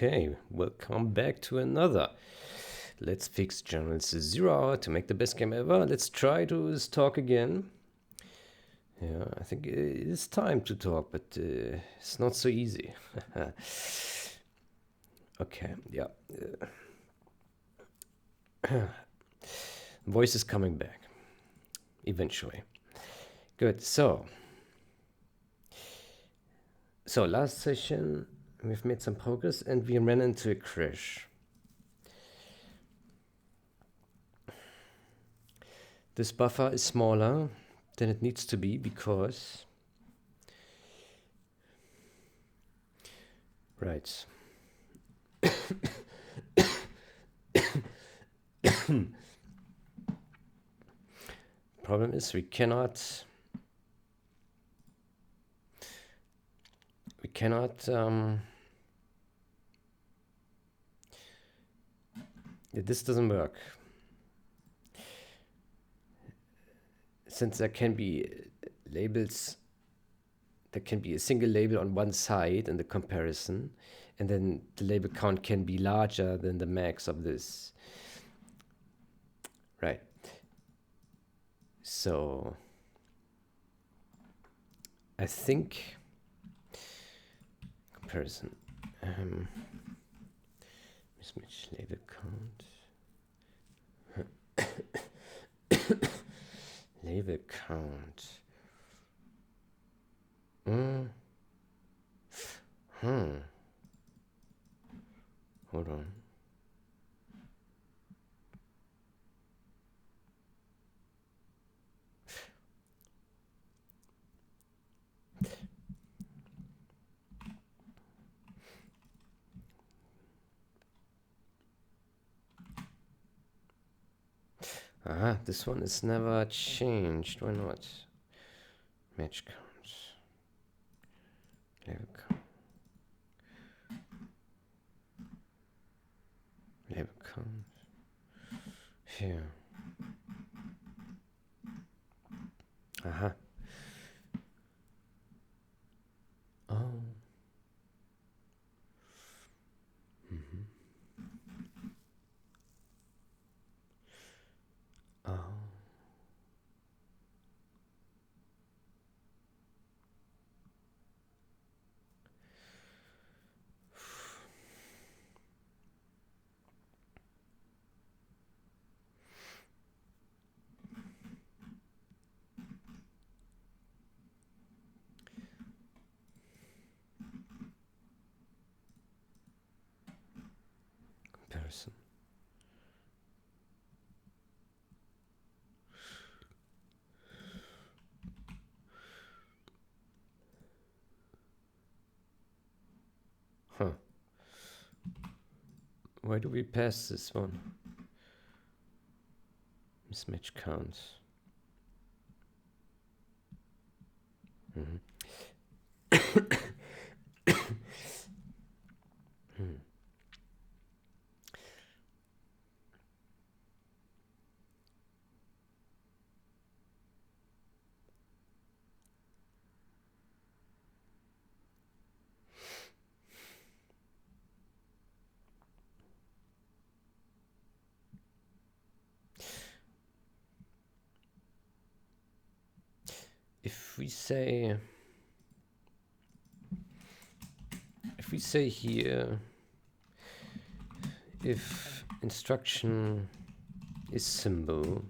Okay, welcome back to another Let's Fix Journals 0 Hour to make the best game ever. Let's try to talk again. Yeah, I think it is time to talk, but it's not so easy. Okay, yeah. Voice is coming back eventually. Good. So last session we've made some progress and we ran into a crash. This buffer is smaller than it needs to be because, right. Problem is we cannot this doesn't work. Since there can be labels, there can be a single label on one side in the comparison, and then the label count can be larger than the max of this. Right. So I think comparison. Mismatch label count. Label count. Hold on. This one is never changed. Why not? Match count. Label count. Label count. Here. Oh. Oh. Comparison. Why do we pass this one? Mismatch counts. If we say here, if instruction is symbol,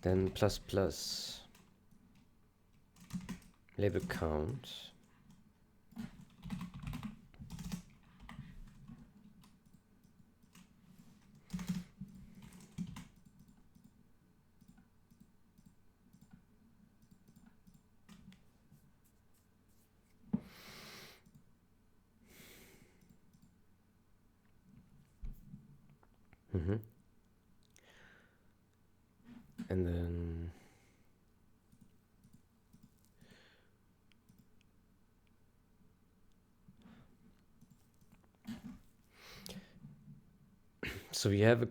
then plus plus label count. And then so we have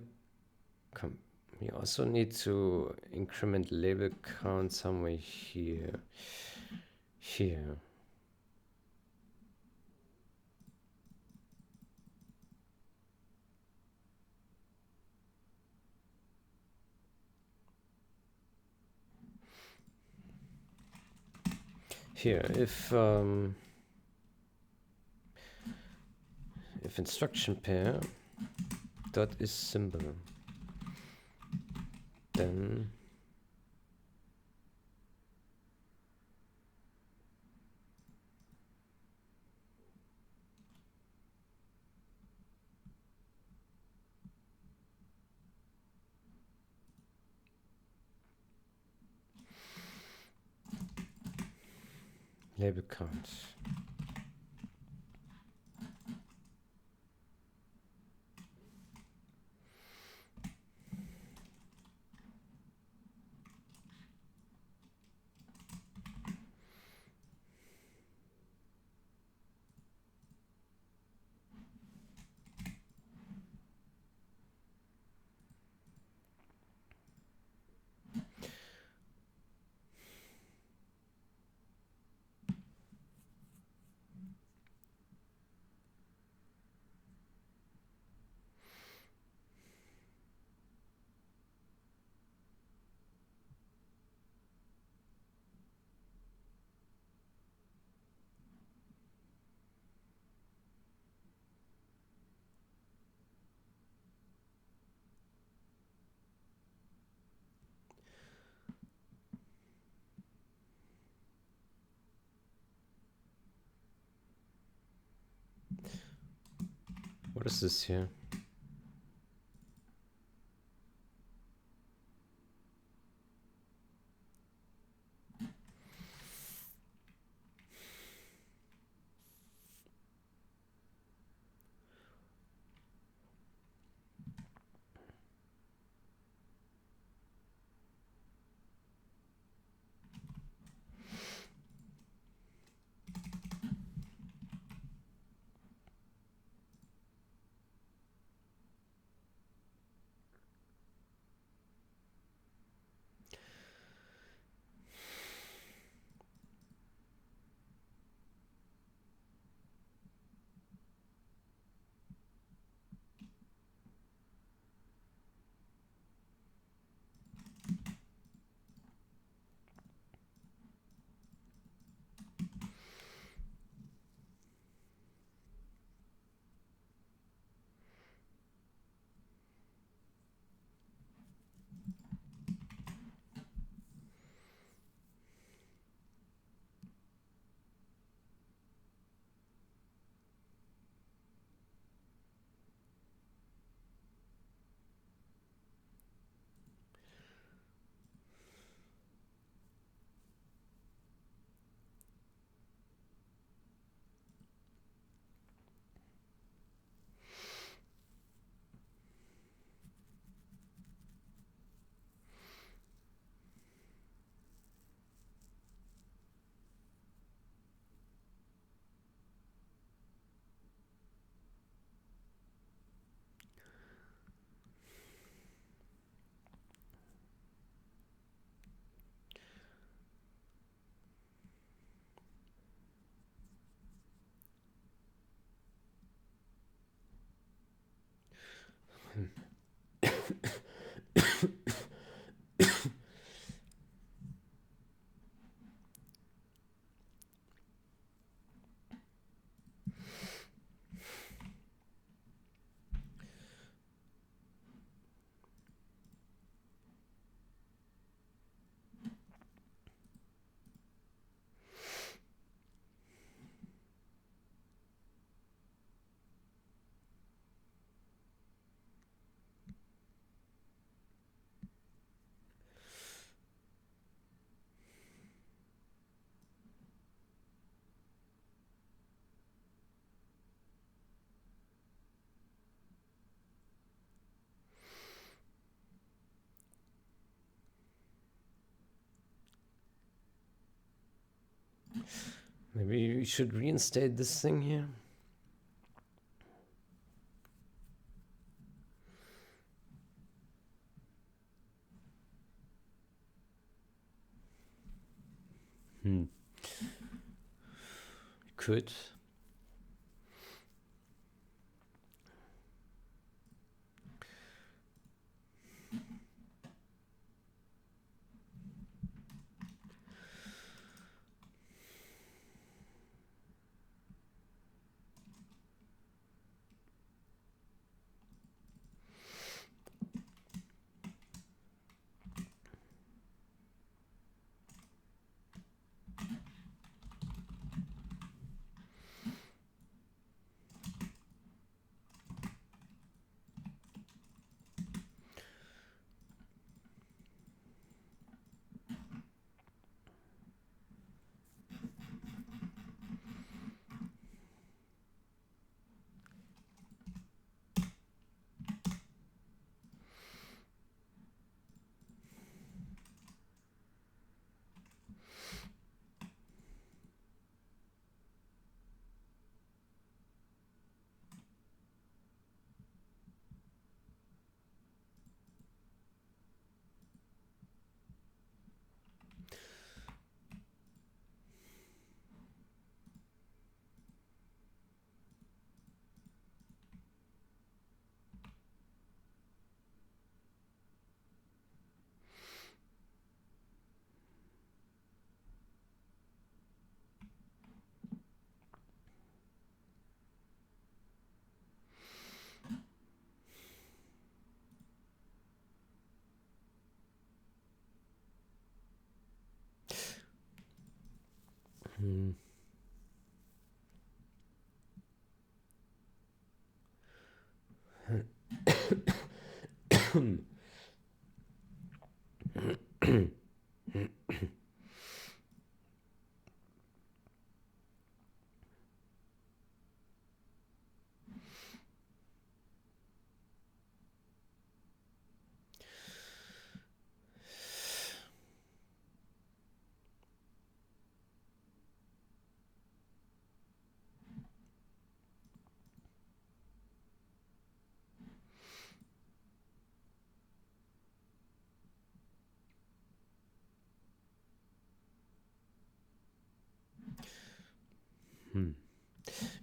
we also need to increment label count somewhere here. Here, if instruction pair dot is symbol, then label count. What is this here? Maybe we should reinstate this thing here. Could.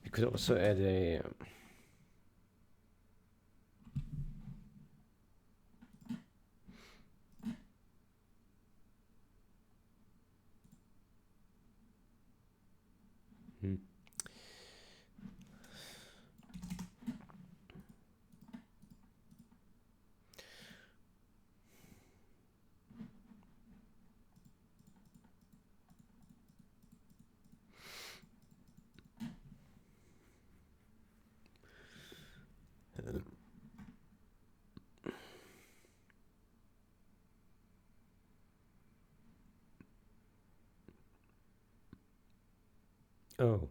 We could also add a oh.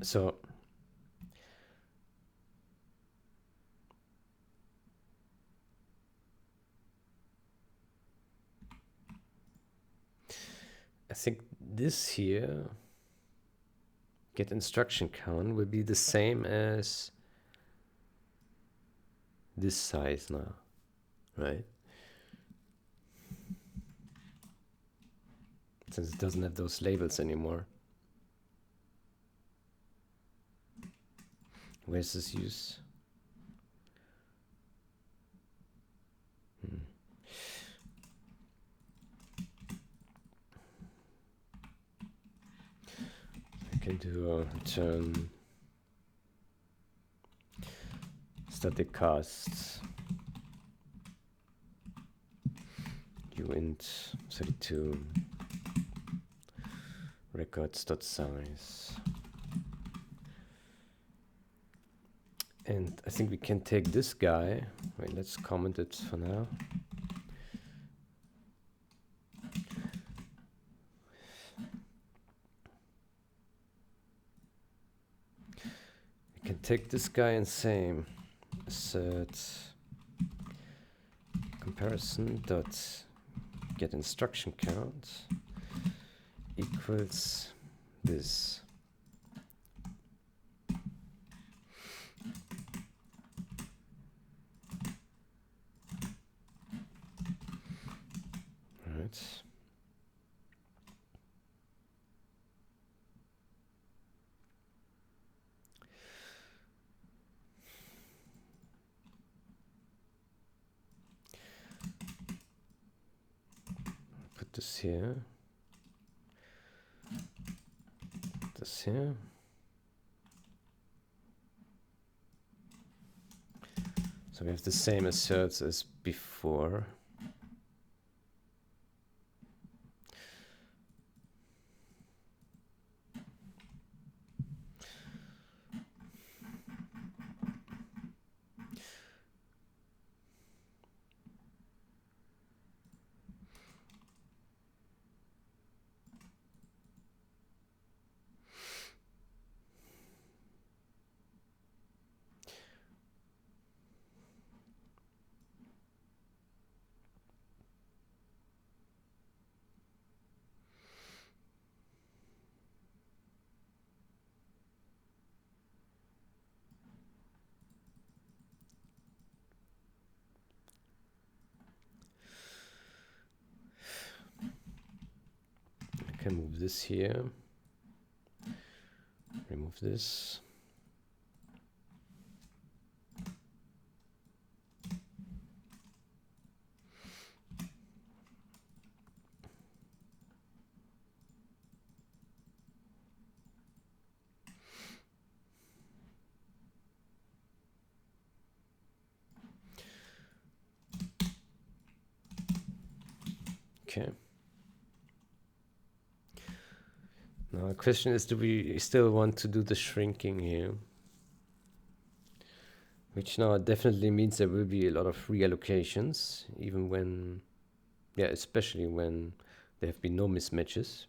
So I think this here, get instruction count, will be the same as this size now, right? Since it doesn't have those labels anymore. Where's this use? I can do a return static costs uint 32 records.size. And I think we can take this guy. Wait, let's comment it for now. We can take this guy and say assert comparison dot get instruction count equals this. Right. Put this here. This here. So we have the same asserts as before. I can move this here, remove this. Okay. Now the question is, do we still want to do the shrinking here? Which now definitely means there will be a lot of reallocations, even when, yeah, especially when there have been no mismatches.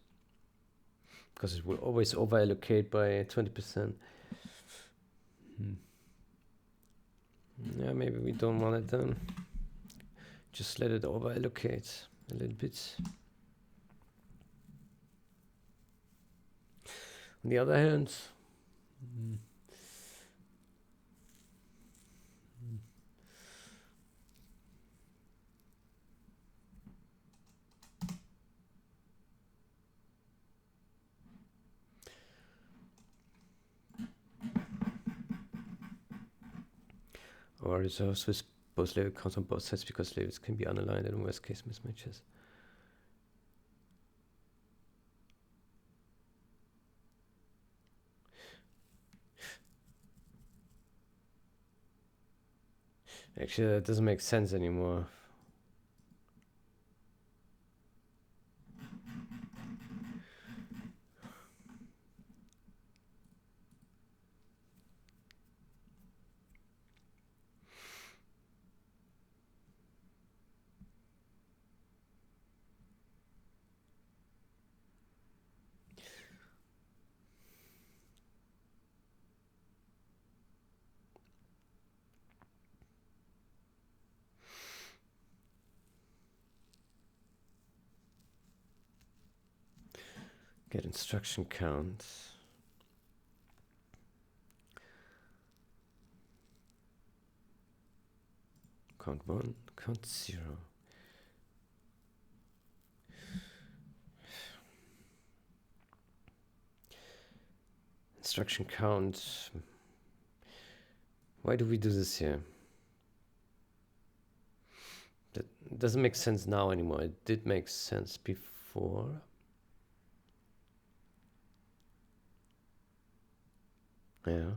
Because it will always over-allocate by 20%. Yeah, maybe we don't want it then. Just let it over-allocate a little bit. On the other hand, our reserves with both label counts on both sides because labels can be unaligned and worst case mismatches. Actually, that doesn't make sense anymore. Get instruction counts. Count 1, count 0. Instruction count. Why do we do this here? That doesn't make sense now anymore. It did make sense before. Yeah.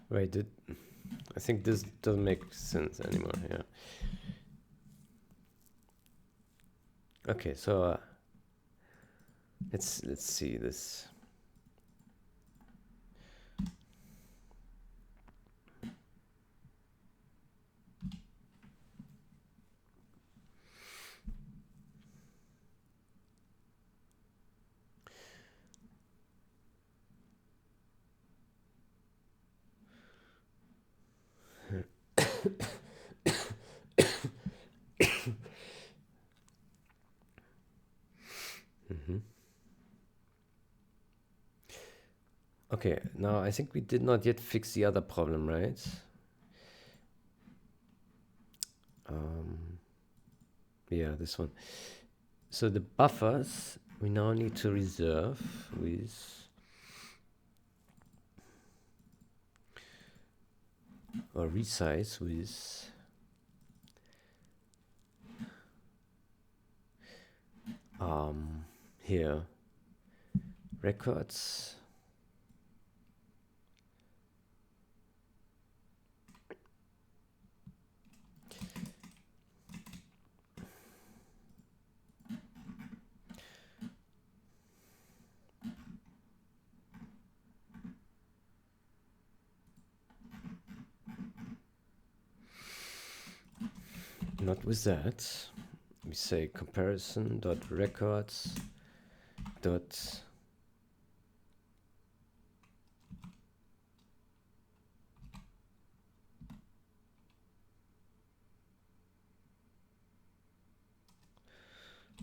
Wait, I think this doesn't make sense anymore. Yeah. Okay, so let's see this. Okay, now I think we did not yet fix the other problem, right? Yeah, this one. So the buffers we now need to reserve with, or resize with here records not with that. We say comparison dot records dot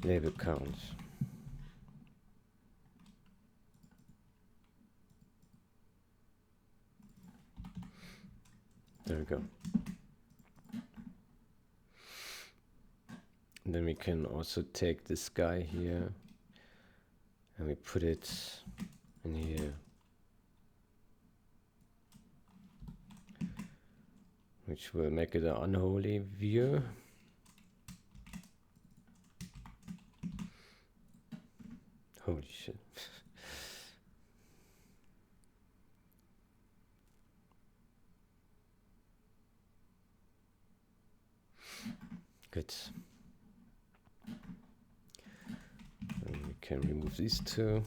label count. There we go. And then we can also take this guy here and we put it in here, which will make it an unholy view. Holy shit. Good. And we can remove these two.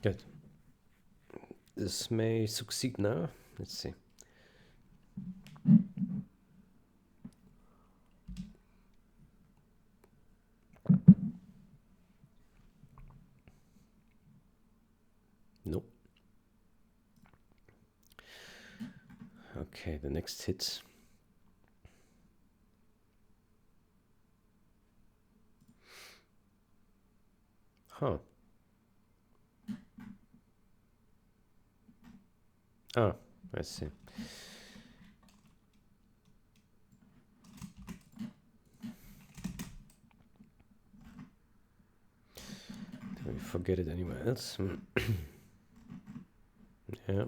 Good. This may succeed now. Let's see. Nope. Okay, the next hit. Huh. Oh, I see. Did we forget it anywhere else? Yeah.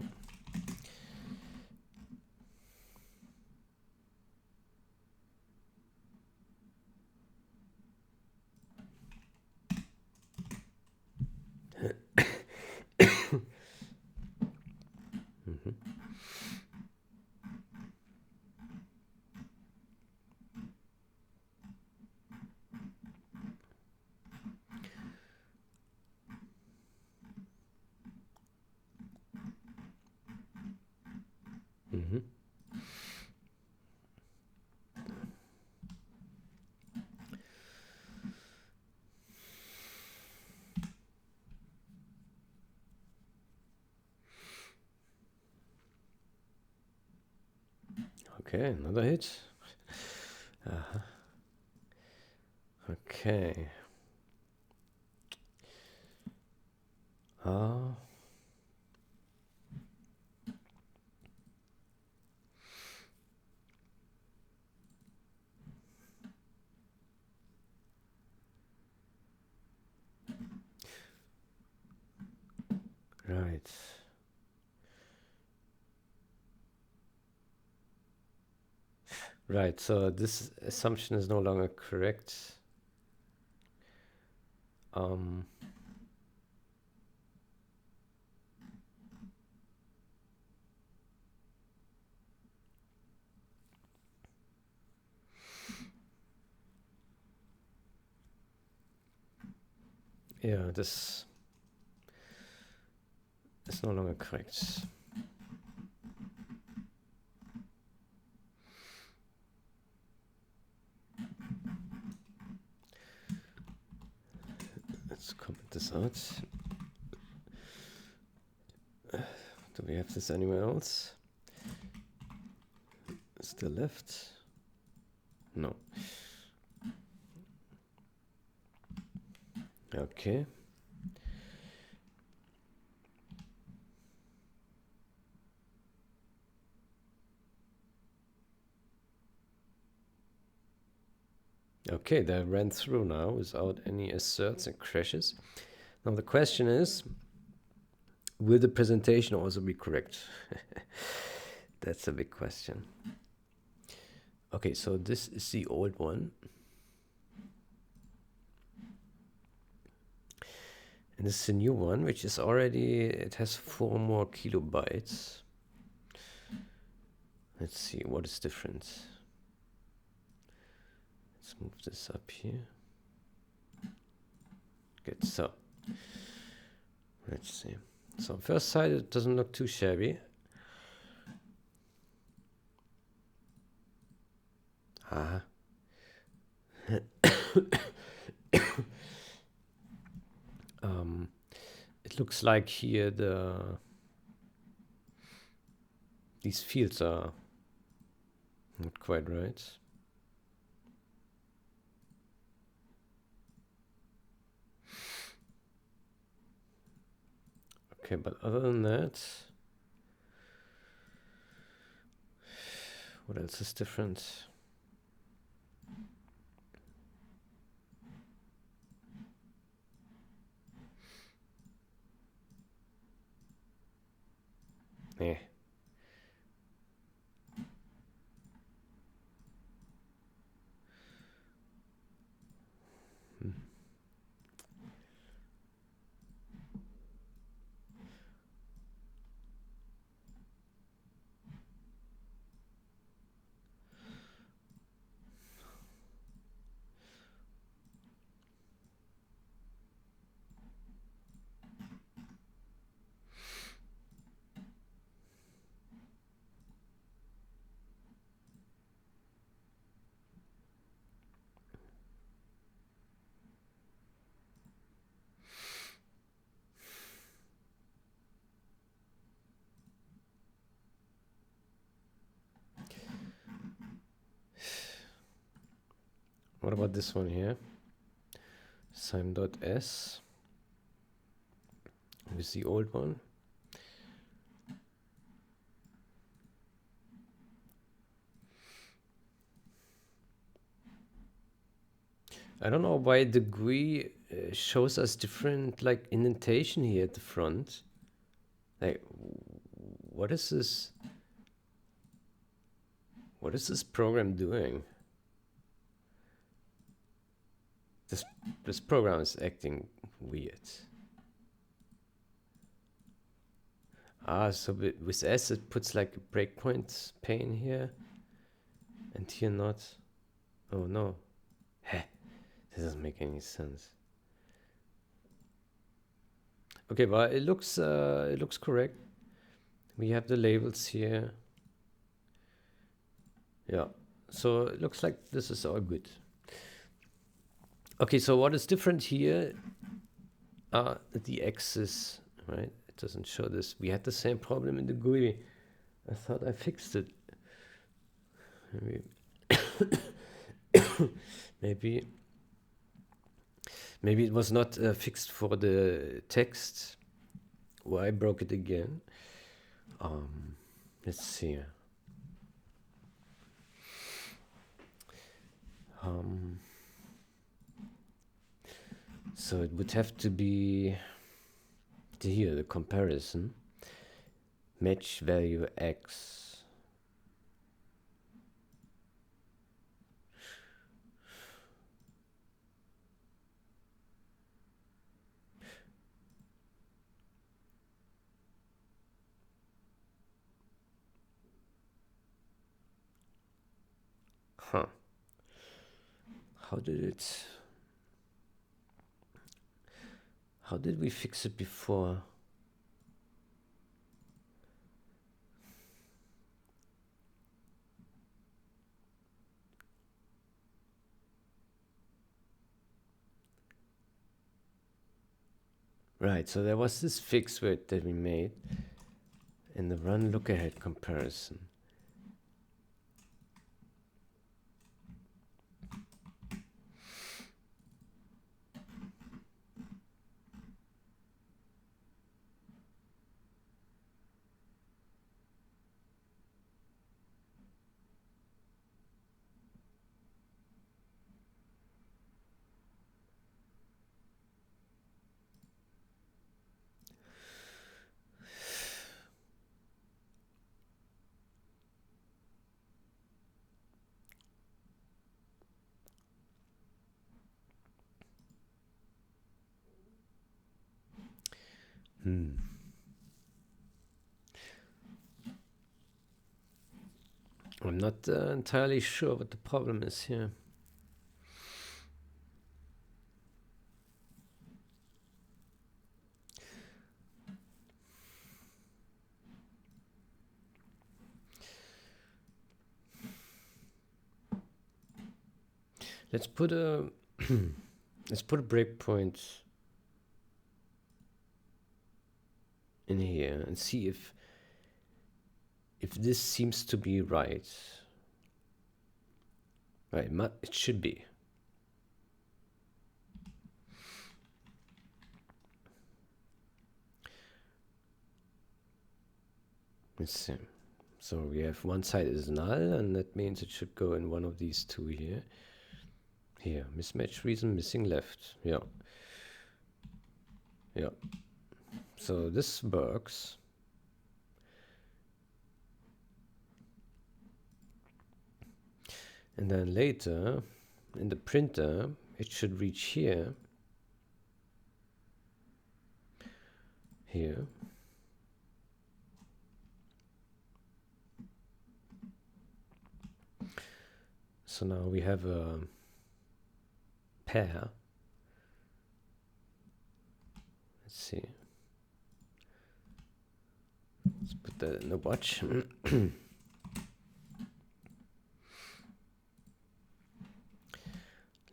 Okay, another hit. Okay. Right. Right, so this assumption is no longer correct. Yeah, this is no longer correct. Let's comment this out. Do we have this anywhere else? Still left? No. Okay. Okay, that ran through now without any asserts and crashes. Now the question is, will the presentation also be correct? That's a big question. Okay, so this is the old one. And this is the new one, which is already, it has 4 more kilobytes. Let's see what is different. Let's move this up here. Good, so let's see. So first sight, it doesn't look too shabby. It looks like here these fields are not quite right. Okay, but other than that, what else is different? Eh. What about this one here? Thyme.s with the old one. I don't know why the GUI shows us different like indentation here at the front. Like, what is this? What is this program doing? This program is acting weird. Ah, so with S it puts like a breakpoint pane here, and here not. Oh no. Heh. This doesn't make any sense. Okay, well it looks correct. We have the labels here. Yeah. So it looks like this is all good. Okay, so what is different here are the X's, right? It doesn't show this. We had the same problem in the GUI. I thought I fixed it. Maybe maybe it was not fixed for the text. Well, I broke it again. Let's see. So it would have to be here, the comparison. Match value X. Huh. How did we fix it before? Right, so there was this fix that we made in the run look ahead comparison. I'm not entirely sure what the problem is here. Let's put a let's put a breakpoint in here and see if this seems to be right. Right, it should be. Let's see. So we have one side is null, and that means it should go in one of these two here. Here, mismatch reason, missing left. Yeah. Yeah. So this works. And then later, in the printer, it should reach here. Here. So now we have a pair. Let's see. Let's put that in the watch.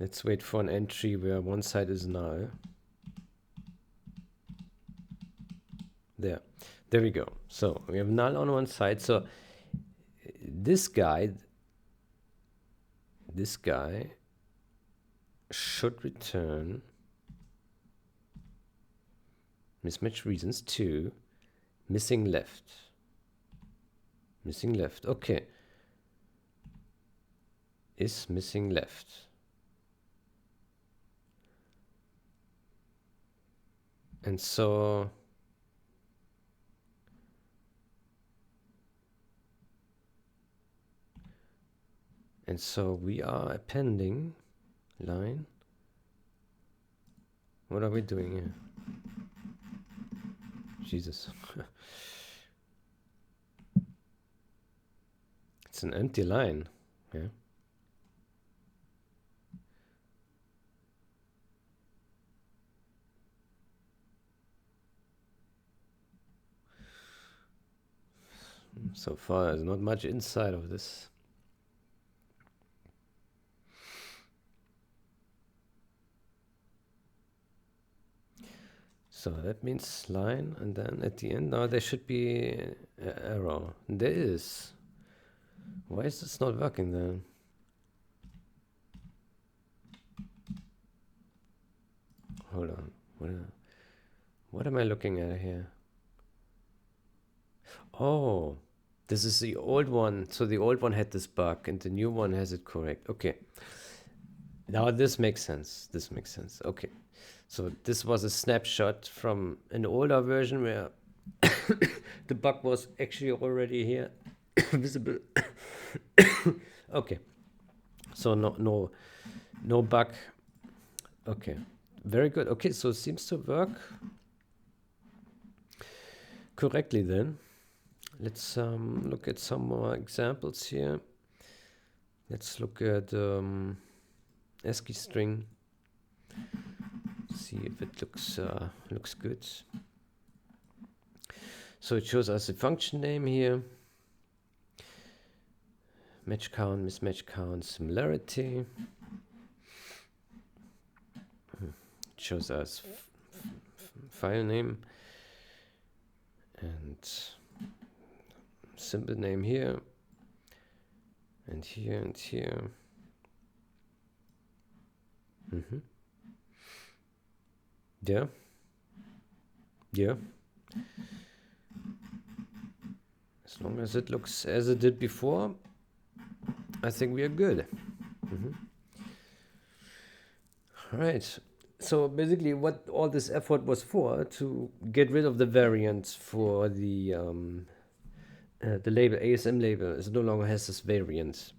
Let's wait for an entry where one side is null. There we go. So we have null on one side. So this guy should return mismatch reasons 2, missing left. Missing left. Okay. Is missing left. And so we are appending line. What are we doing here? Jesus. It's an empty line. Yeah. So far, there's not much inside of this. So that means line, and then at the end, now there should be an arrow. There is. Why is this not working then? Hold on. What am I looking at here? Oh, this is the old one. So the old one had this bug, and the new one has it correct. Okay. Now this makes sense. This makes sense. Okay. So this was a snapshot from an older version where the bug was actually already here visible. Okay. So no bug. Okay. Very good. Okay, so it seems to work correctly then. Let's look at some more examples here. Let's look at ASCII string. See if it looks good. So it shows us a function name here. Match count, mismatch count, similarity. It shows us file name and symbol name here and here and here. Yeah. As long as it looks as it did before, I think we are good. All right. So basically what all this effort was for, to get rid of the variant for the label, ASM label, is no longer has this variant.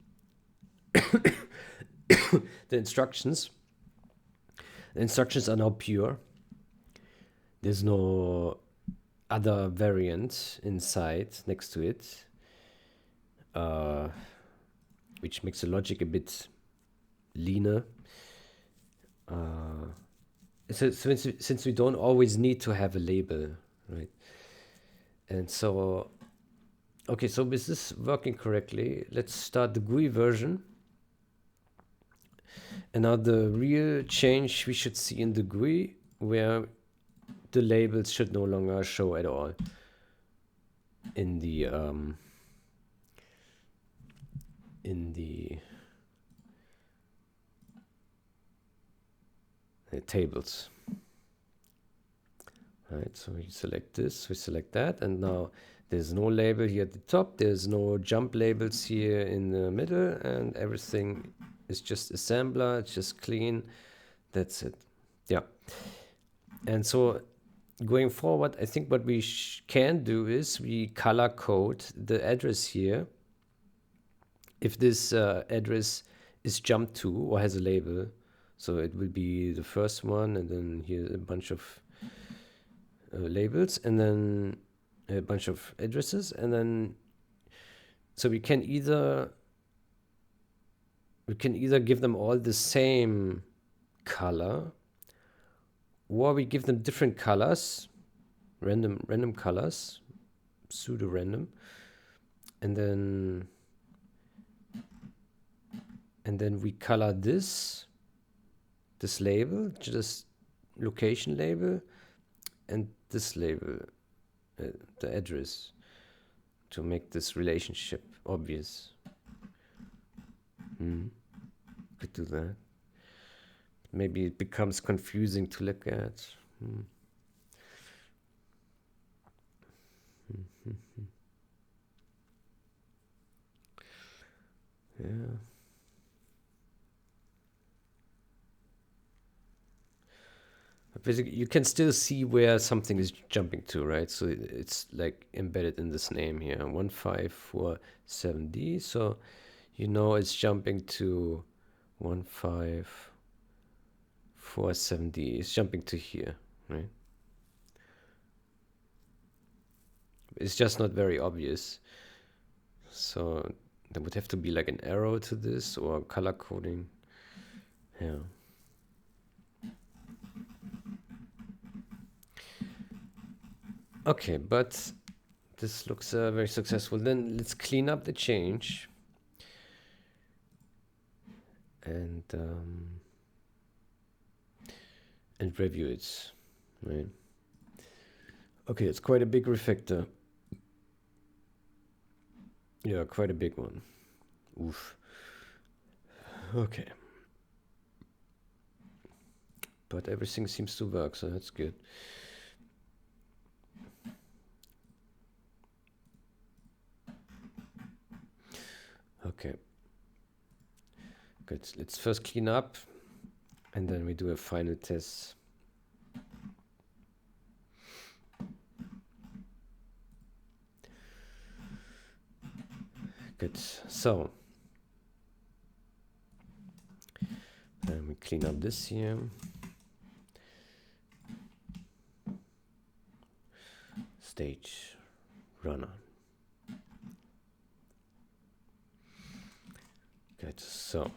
The instructions are now pure. There's no other variant inside next to it, which makes the logic a bit leaner. Since we don't always need to have a label, right? And so, okay, so is this working correctly? Let's start the GUI version. And now the real change we should see in the GUI, where the labels should no longer show at all in the tables. Right, so we select this, we select that, and now there's no label here at the top, there's no jump labels here in the middle, and everything is just assembler, it's just clean. That's it. Yeah. And so going forward, I think what we can do is we color code the address here. If this address is jumped to or has a label, so it will be the first one, and then here a bunch of labels, and then a bunch of addresses, and then so we can either give them all the same color, or we give them different colors, random colors, pseudo random, and then we color this label, just location label, and this label, the address, to make this relationship obvious. Could do that. Maybe it becomes confusing to look at. Yeah. But basically, you can still see where something is jumping to, right? So it's like embedded in this name here, 1547D. So you know it's jumping to 1547D. It's jumping to here, right? It's just not very obvious. So there would have to be like an arrow to this or color coding. Yeah. Okay, but this looks very successful. Then let's clean up the change and review it, right? Okay, it's quite a big refactor. Yeah, quite a big one. Oof. Okay. But everything seems to work, so that's good. Okay. Good. Let's first clean up, and then we do a final test. Good. So then we clean up this here. Stage runner. Good. So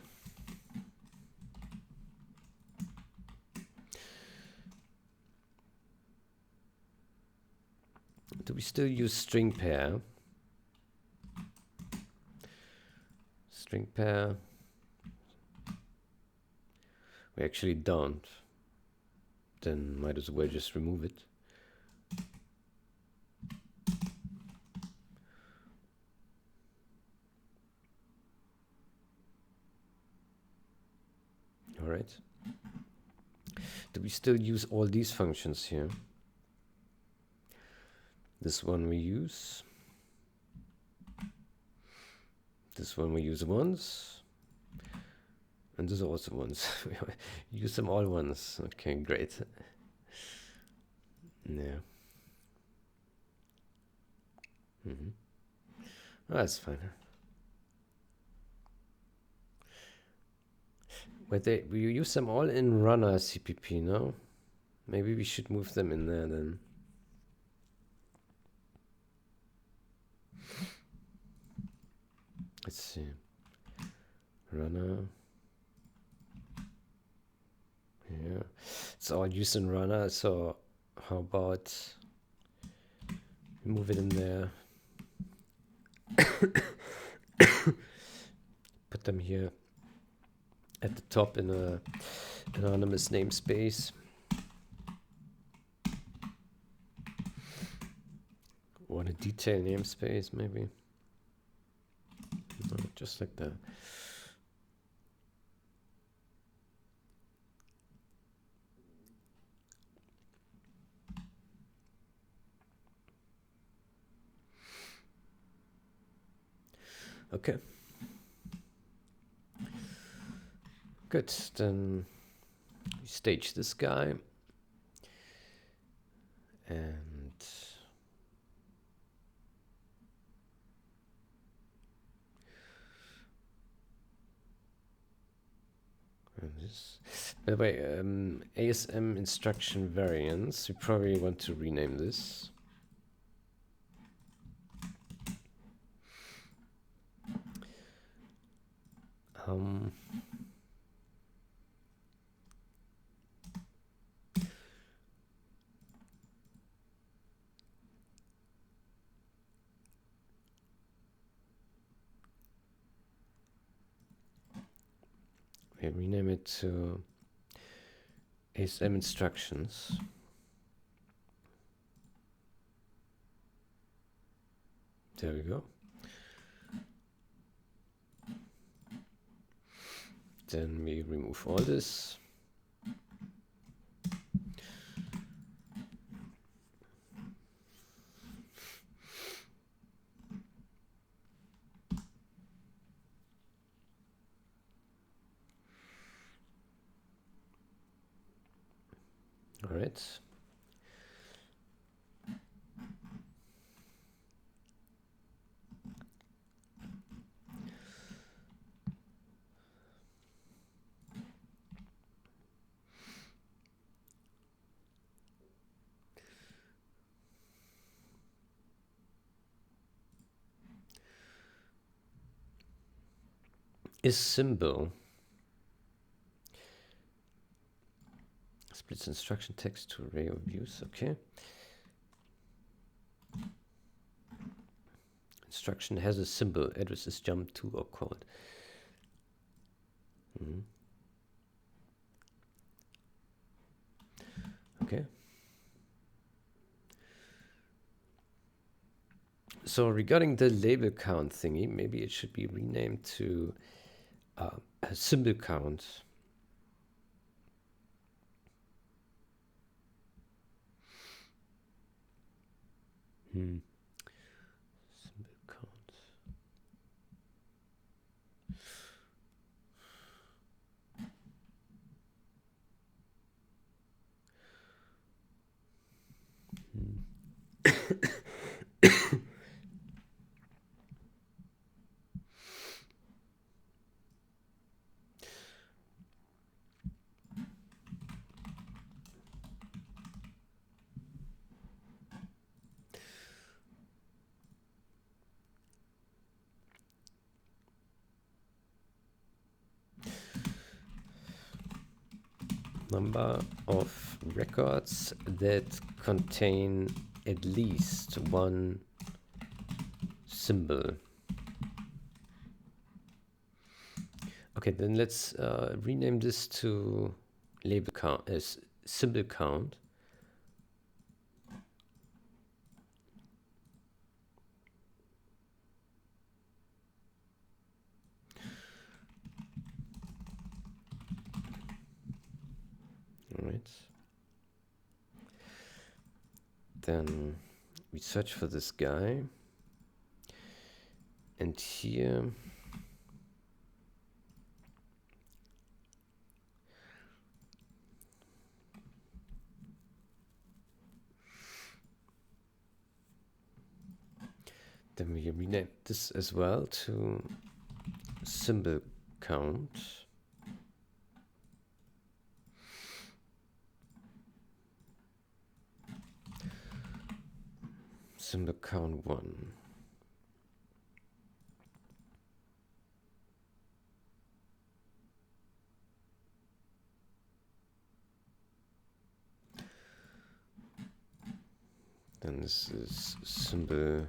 do we still use string pair? String pair. We actually don't. Then might as well just remove it. All right. Do we still use all these functions here? This one we use. This one we use once. And this also once. We use them all once. Okay, great. Yeah. Oh, that's fine. But we use them all in runner CPP, no? Maybe we should move them in there then. Let's see. Runner. Yeah. It's all used in runner, so how about move it in there? Put them here. at the top in a anonymous namespace. Or a detail namespace, maybe. No, just like that. Okay. Good. Then we stage this guy. And this. By the way, ASM instruction variants. We probably want to rename this. We rename it to ASM instructions. There we go. Then we remove all this. All right. Is symbol splits instruction text to array of views. Okay. Instruction has a symbol. Address is jumped to or called. Okay. So regarding the label count thingy, maybe it should be renamed to a symbol count. Symbol count. Number of records that contain at least one symbol. Okay, then let's rename this to label count as symbol count. All right. Then we search for this guy. And here then we rename this as well to symbol count. Symbol count 1. Then this is symbol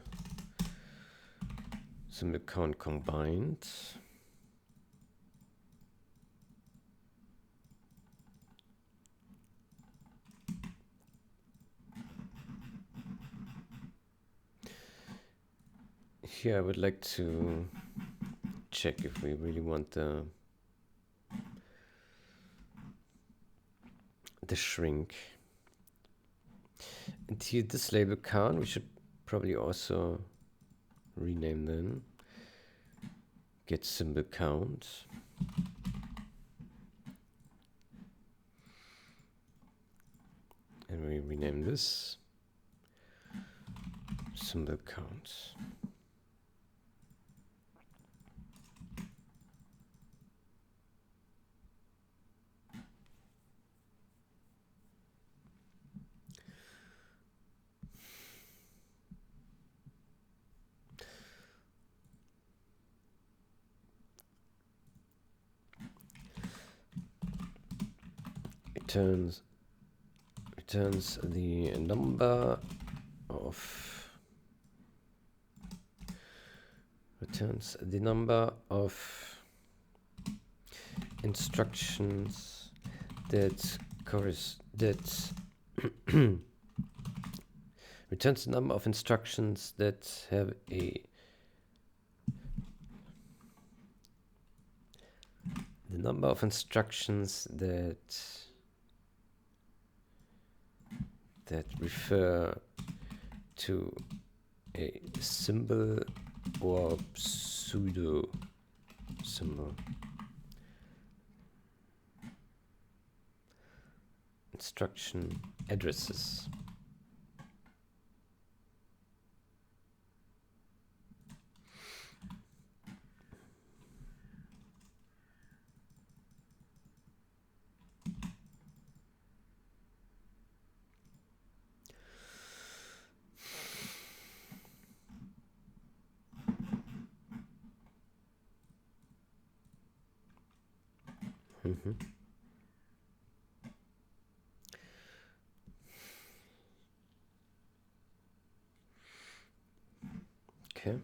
count combined. here I would like to check if we really want the shrink. And here this label count, we should probably also rename then. Get symbol count. And we rename this symbol count. Returns the number of instructions that returns the number of instructions that have the number of instructions that refer to a symbol or pseudo symbol. Instruction addresses. Okay.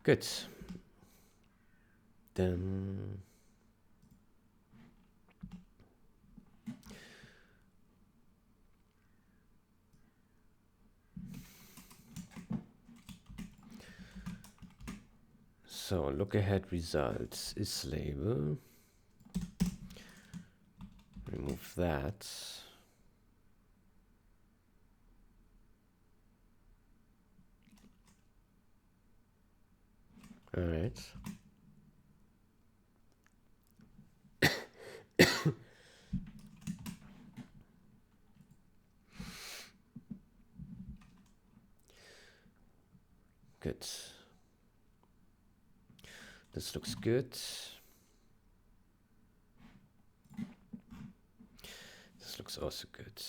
Good. Then so look ahead results is label. Remove that. All right. Good. This looks good. This looks also good.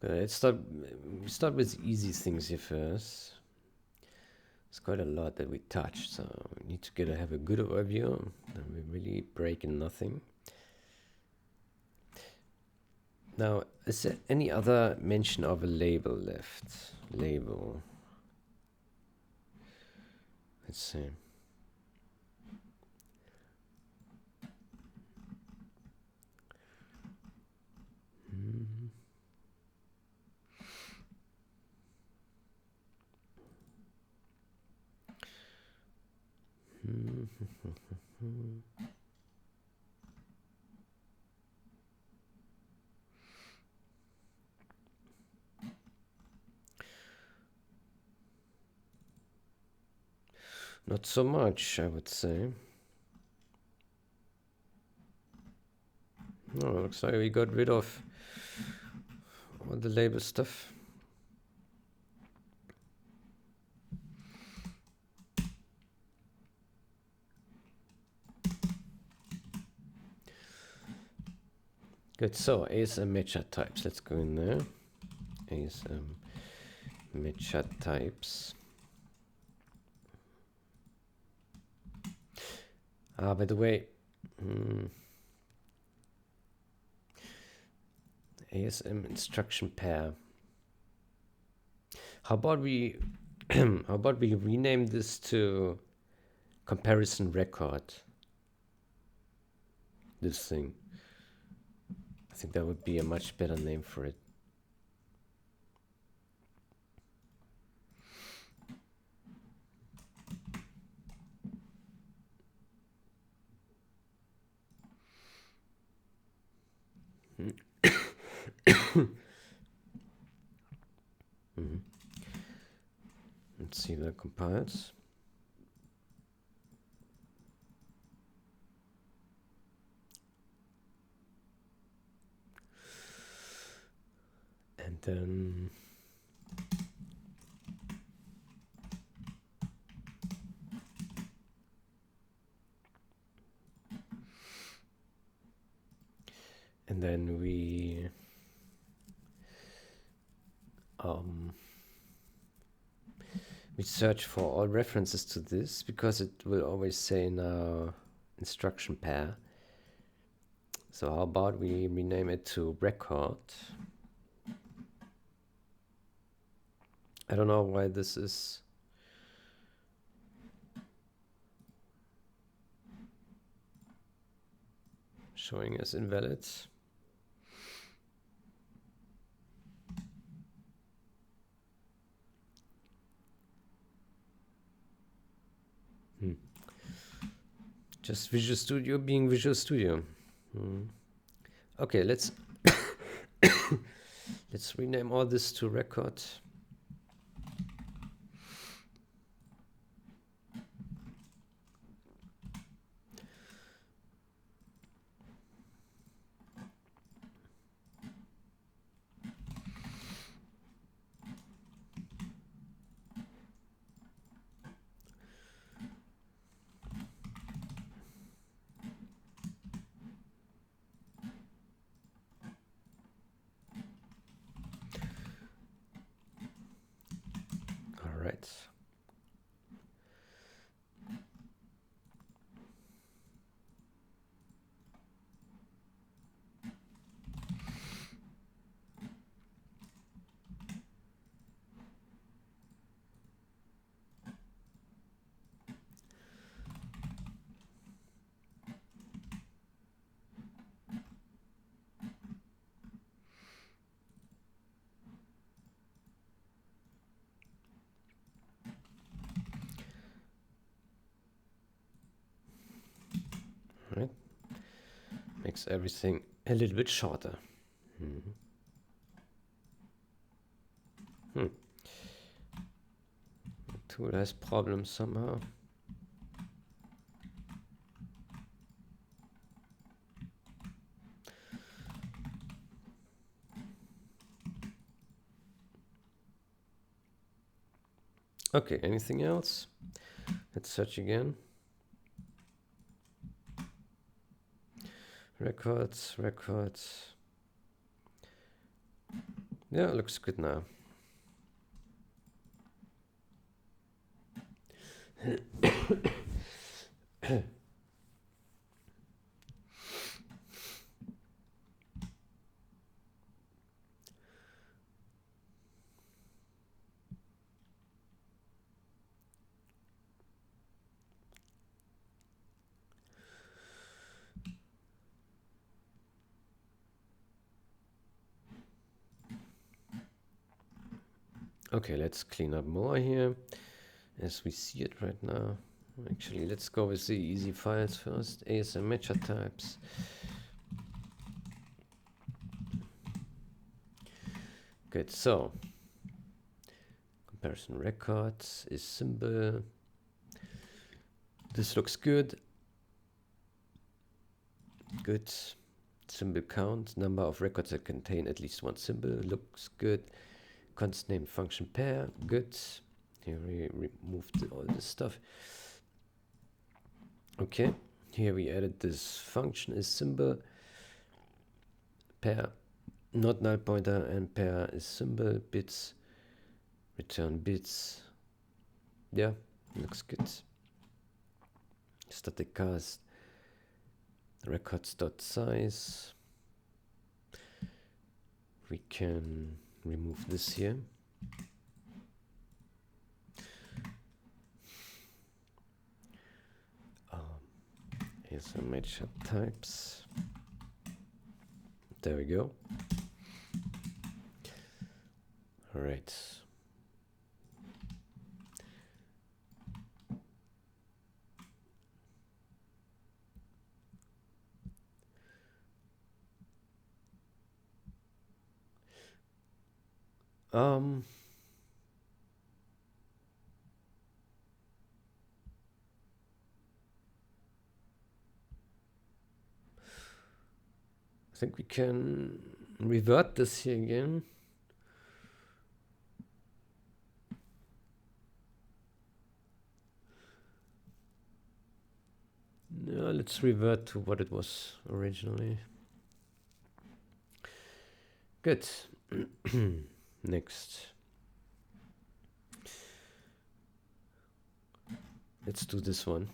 Let's start with easy things here first. It's quite a lot that we touched, so we need to have a good overview. And we're really breaking nothing. Now, is there any other mention of a label left? Label. Let's see. Not so much, I would say. No, looks like we got rid of all the label stuff. Good. So ASM meta types. Let's go in there. ASM meta types. By the way, ASM instruction pair. How about we how about we rename this to comparison record? This thing. I think that would be a much better name for it. Let's see if that compiles. And then we search for all references to this, because it will always say now instruction pair. So how about we rename it to record? I don't know why this is showing as invalid. Just Visual Studio being Visual Studio. Okay, let's let's rename all this to record. All right. Right. Makes everything a little bit shorter. The tool has problems somehow. Okay, anything else? Let's search again. Records. Yeah, it looks good now. Okay, let's clean up more here as we see it right now. Actually, let's go with the easy files first. ASM meta types. Good, so comparison records is symbol. This looks good. Good. Symbol count, number of records that contain at least one symbol, looks good. Const name function pair, good. Here we removed all this stuff. Okay, here we added this function is symbol pair not null pointer and pair is symbol bits, return bits. Yeah, looks good. Static cast records.size. We can remove this here. Here's some match types. There we go. All right. I think we can revert this here again. No, let's revert to what it was originally. Good. Next. Let's do this one.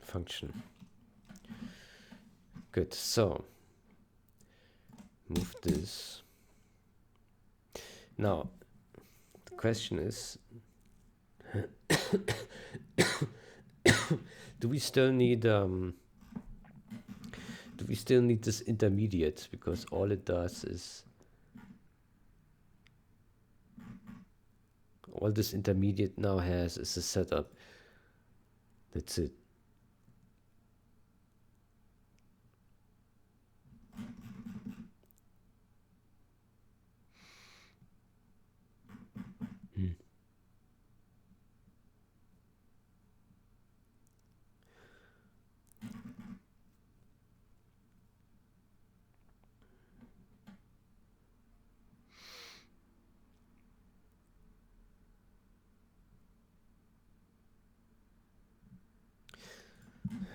Function. Good. So move this. Now the question is, do we still need this intermediate, because all it does is, all this intermediate now has is a setup. That's it.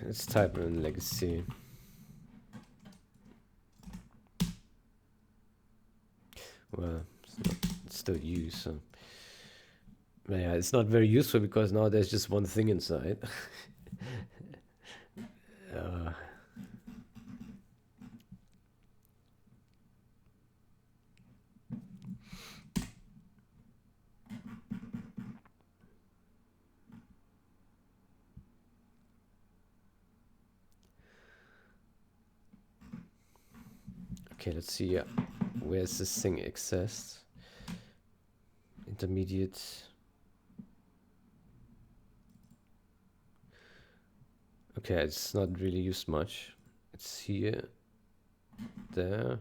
Let's type in legacy. Well, it's still used, so. But yeah, it's not very useful because now there's just one thing inside. Okay, let's see where's this thing accessed. Intermediate. Okay, it's not really used much. It's here, there.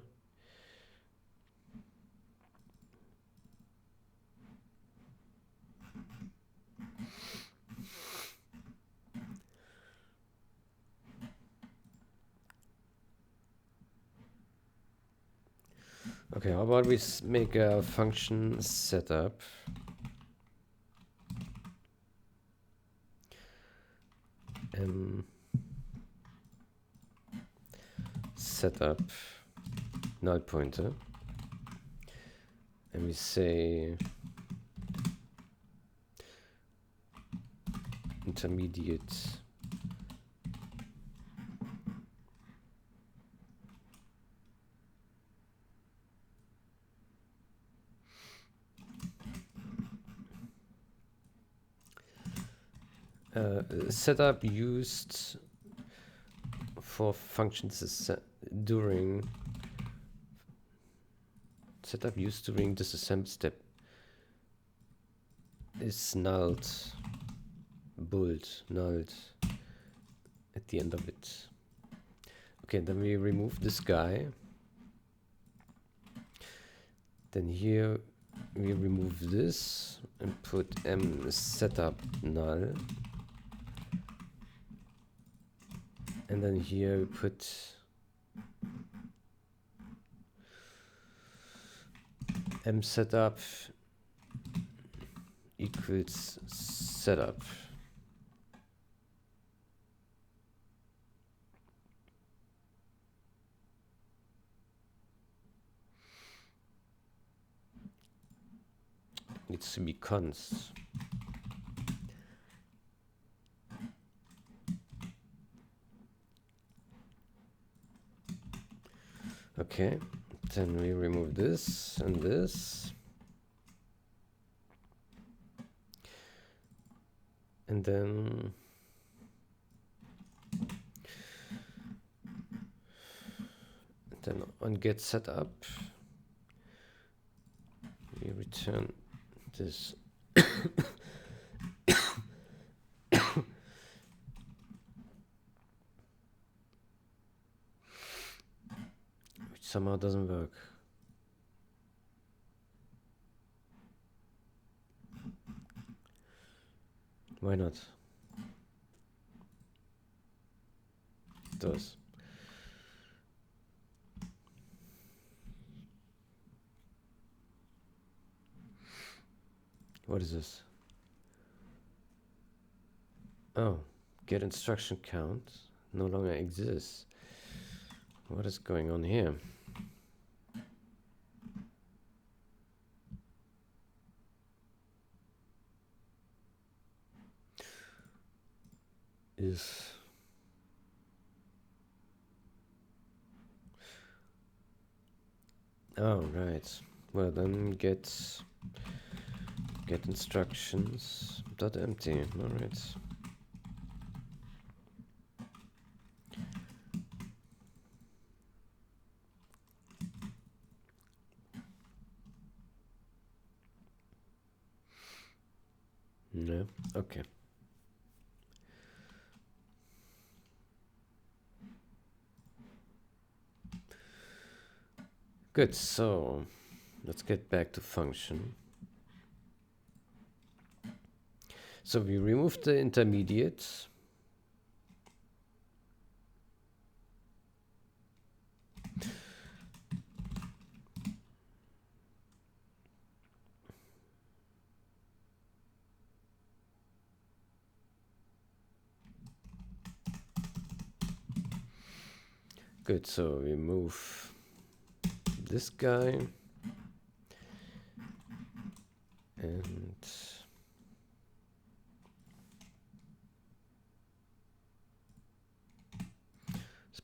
Okay, how about we make a function setup. Setup null pointer, and we say intermediate setup used for functions during setup used during disassembly step is nulled, booled, nulled at the end of it. Okay, then we remove this guy. Then here we remove this and put setup null. And then here we put setup equals setup. needs to be const. Okay, then we remove this and this. And then on get setup, we return this. Which somehow doesn't work. Why not? It does. What is this? Oh, get instruction count no longer exists. What is going on here? Oh, right. Well, then get instructions dot empty. All right. No. Okay. Good. So let's get back to function. So we removed the intermediate. Good. So we move this guy and let's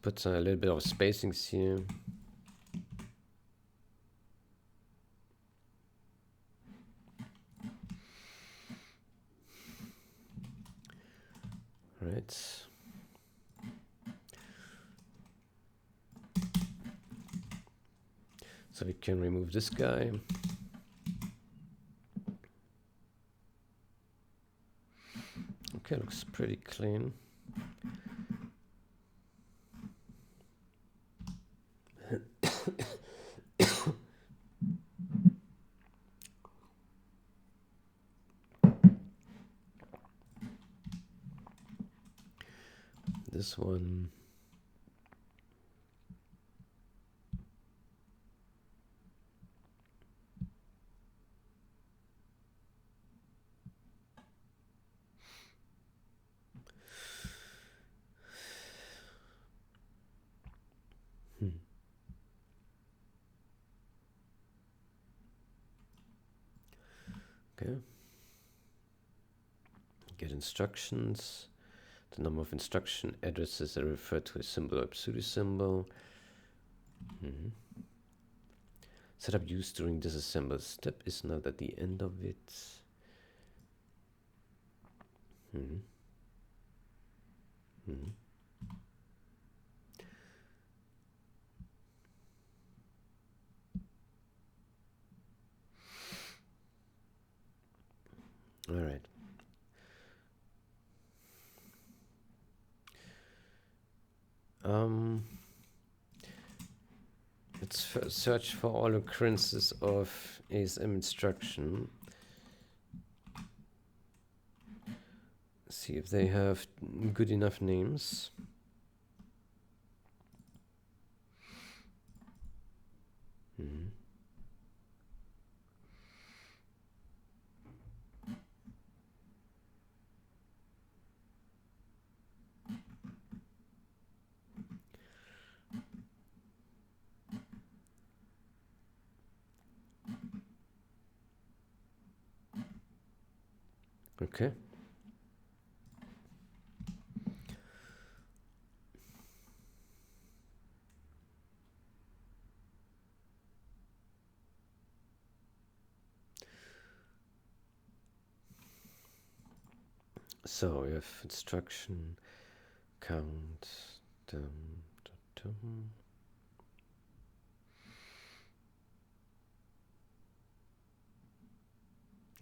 put a little bit of spacings here. Right. So we can remove this guy. Okay, looks pretty clean. This one. Okay. Get instructions. The number of instruction addresses are referred to a symbol or pseudo symbol. Setup used during disassemble step is not at the end of it. All right. Let's first search for all occurrences of ASM instruction. See if they have good enough names. Okay. So we have instruction count. Dum, dum, dum.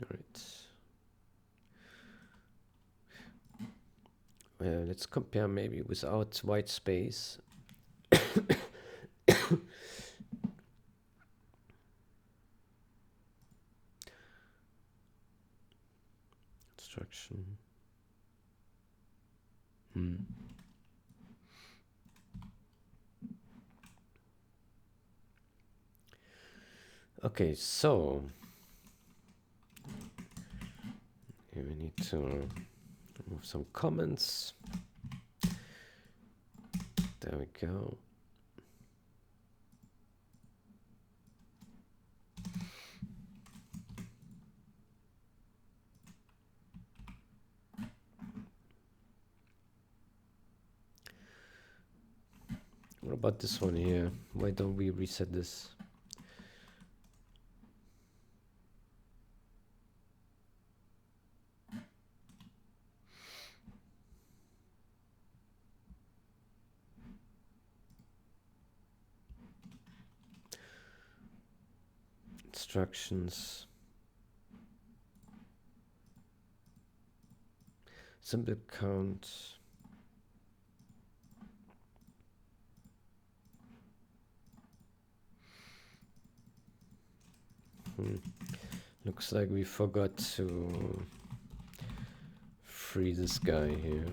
All right. Let's compare maybe without white space. Instruction. Okay, so here we need to remove some comments. There we go. What about this one here? Why don't we reset this? Instructions. Symbol count. Looks like we forgot to free this guy here.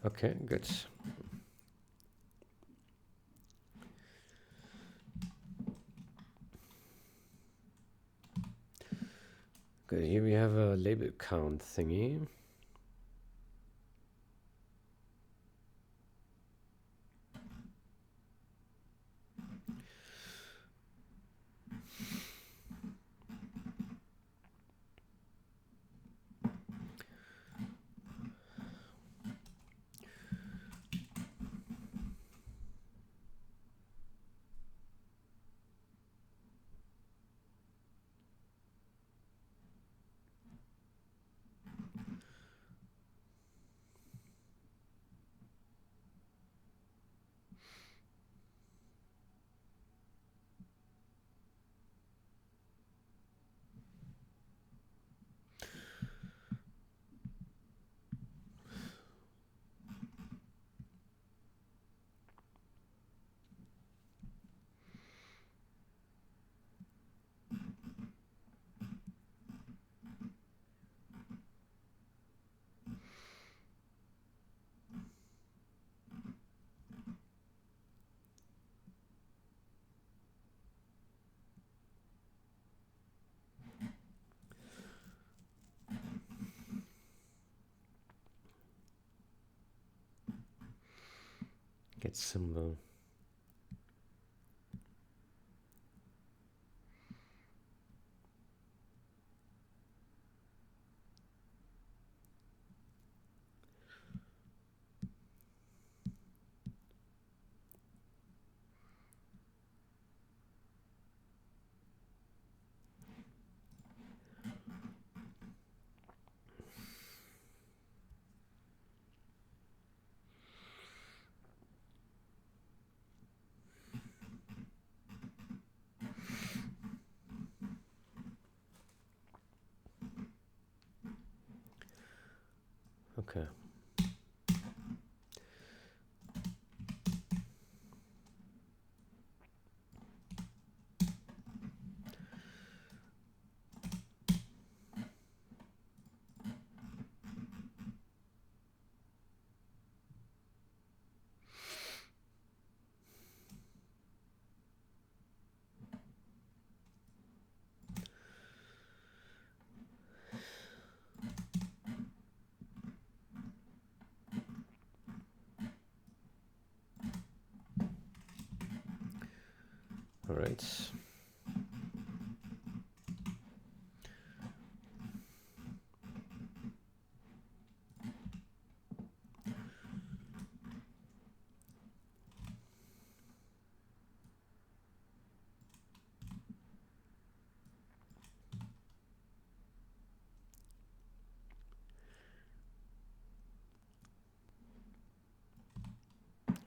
Okay, good. Good, here we have a label count thingy. Get symbol. Okay. right.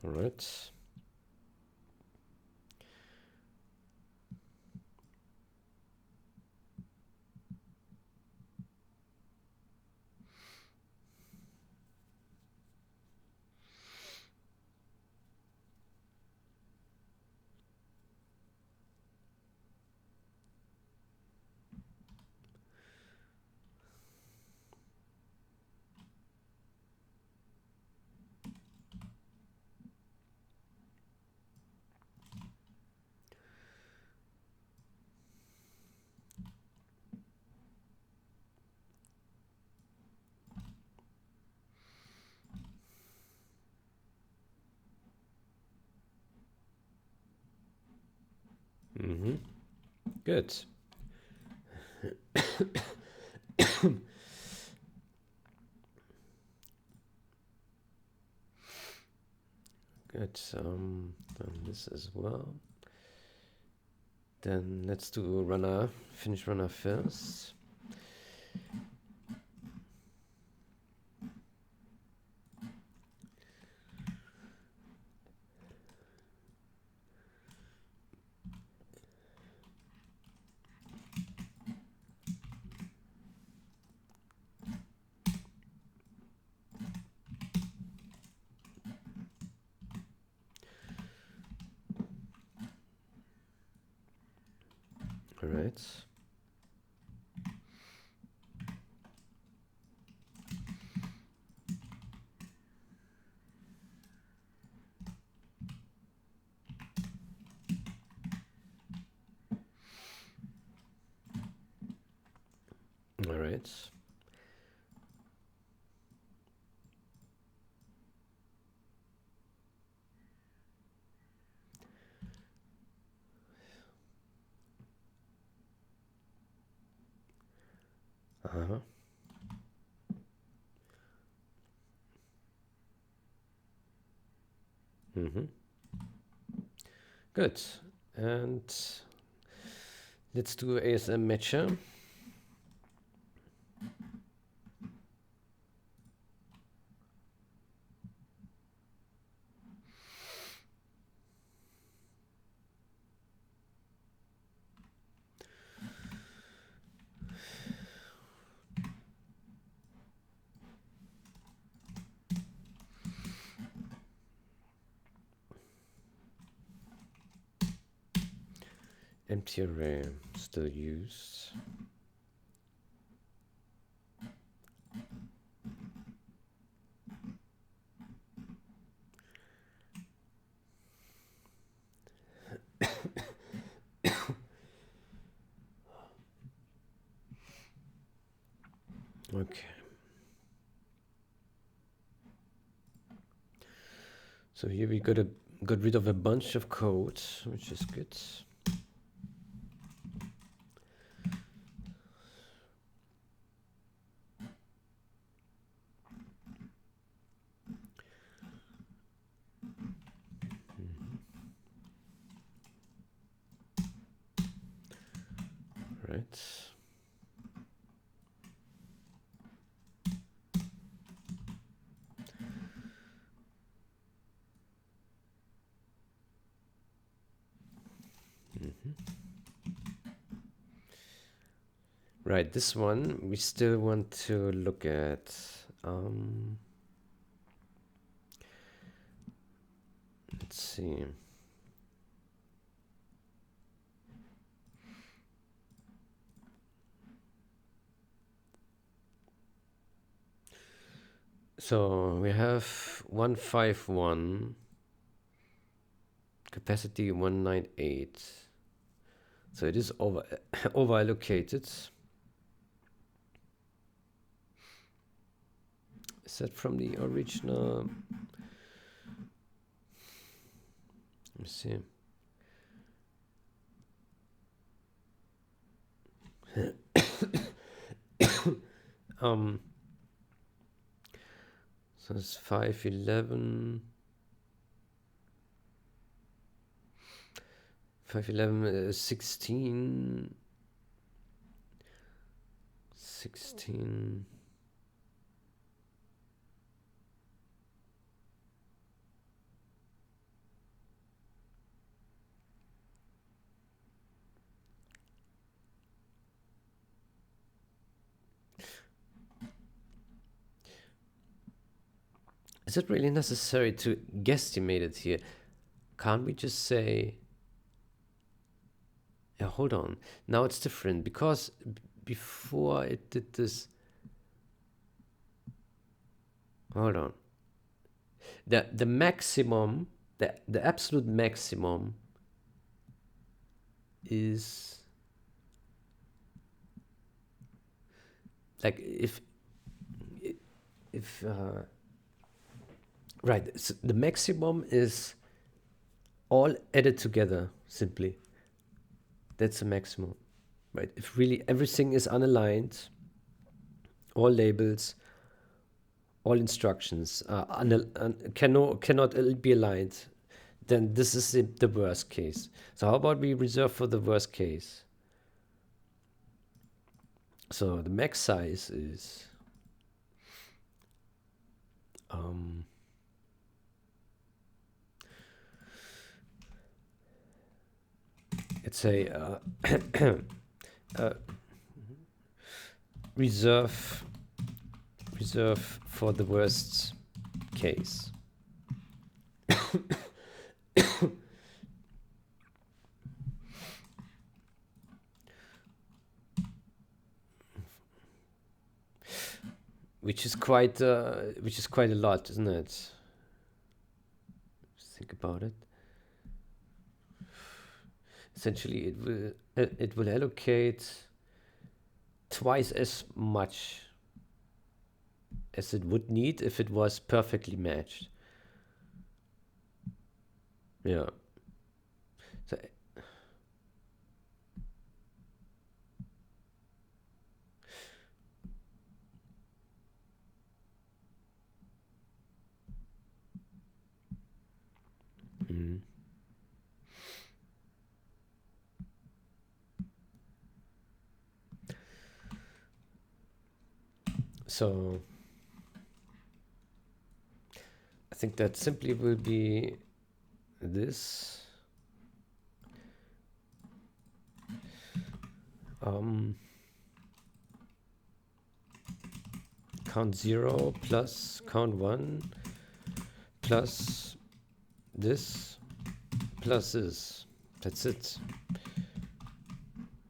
All right. Mm-hmm. Good. Good. Done this as well. Then let's do runner, finish runner first. All right. All right. Uh-huh. Mm-hmm. Good. And let's do ASM matcher. Empty array still used. Okay. So here we got rid of a bunch of code, which is good. Right. Right, this one we still want to look at. Let's see. So we have 151, capacity 198. So it is over allocated. Is that from the original? Let me see. So it's 511. 511, 16. 16. Is it really necessary to guesstimate it here? Can't we just say, yeah, hold on. Now it's different because before it did this. Hold on. The maximum, the absolute maximum is like if right, so the maximum is all added together simply. That's the maximum, right? If really everything is unaligned, all labels, all instructions cannot be aligned, then this is the worst case. So how about we reserve for the worst case? So the max size is it's a reserve for the worst case. Which is quite a lot, isn't it? Just think about it. Essentially, it will allocate twice as much as it would need if it was perfectly matched. Yeah. So, so I think that simply will be this. Count 0 plus count 1 plus this plus this. That's it.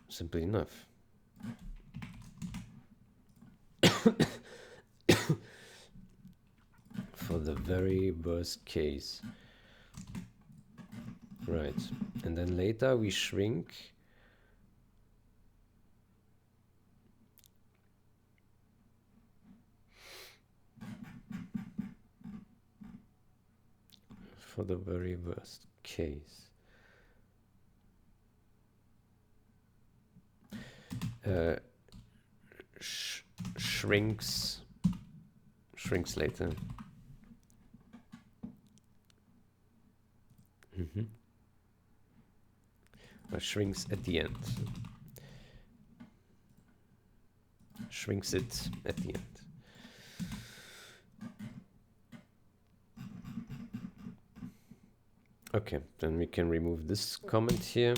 Simple enough. For the very worst case. Right. And then later we shrink for the very worst case. Shrinks later. Or shrinks at the end. Shrinks it at the end. Okay, then we can remove this comment here.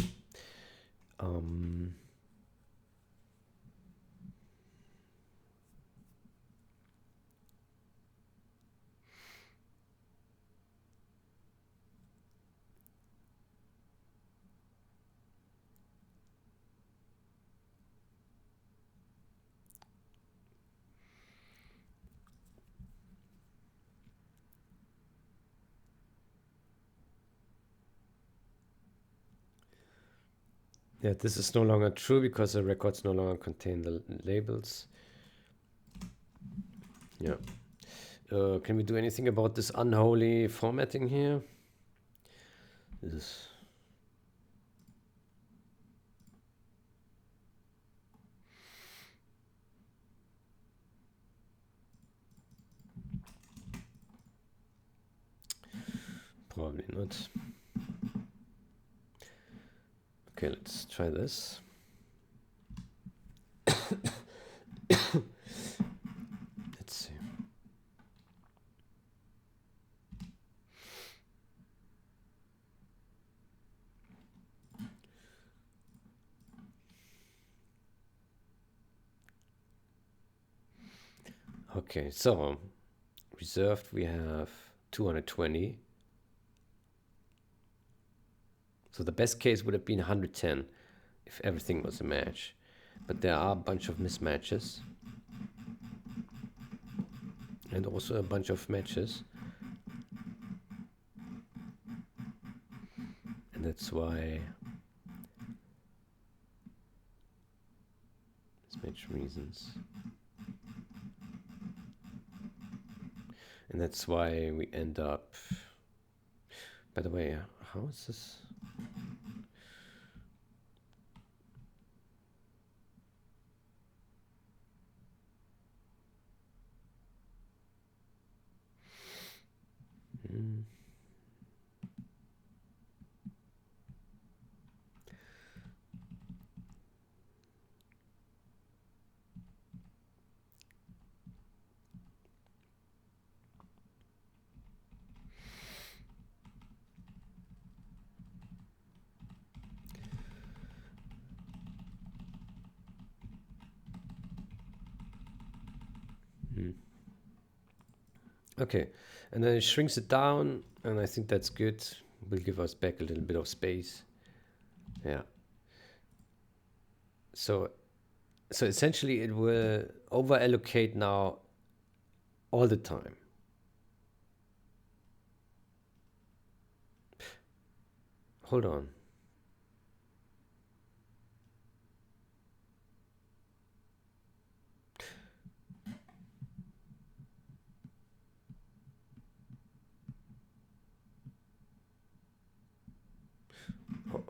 Yeah, this is no longer true because the records no longer contain the labels. Yeah. Can we do anything about this unholy formatting here? This. Probably not. Okay, let's try this. Let's see. Okay, so reserved we have 220. So the best case would have been 110 if everything was a match. But there are a bunch of mismatches. And also a bunch of matches. And that's why mismatch reasons. And that's why we end up... By the way, how is this? Okay, and then it shrinks it down, and I think that's good. Will give us back a little bit of space. Yeah. So essentially it will over allocate now all the time. Hold on.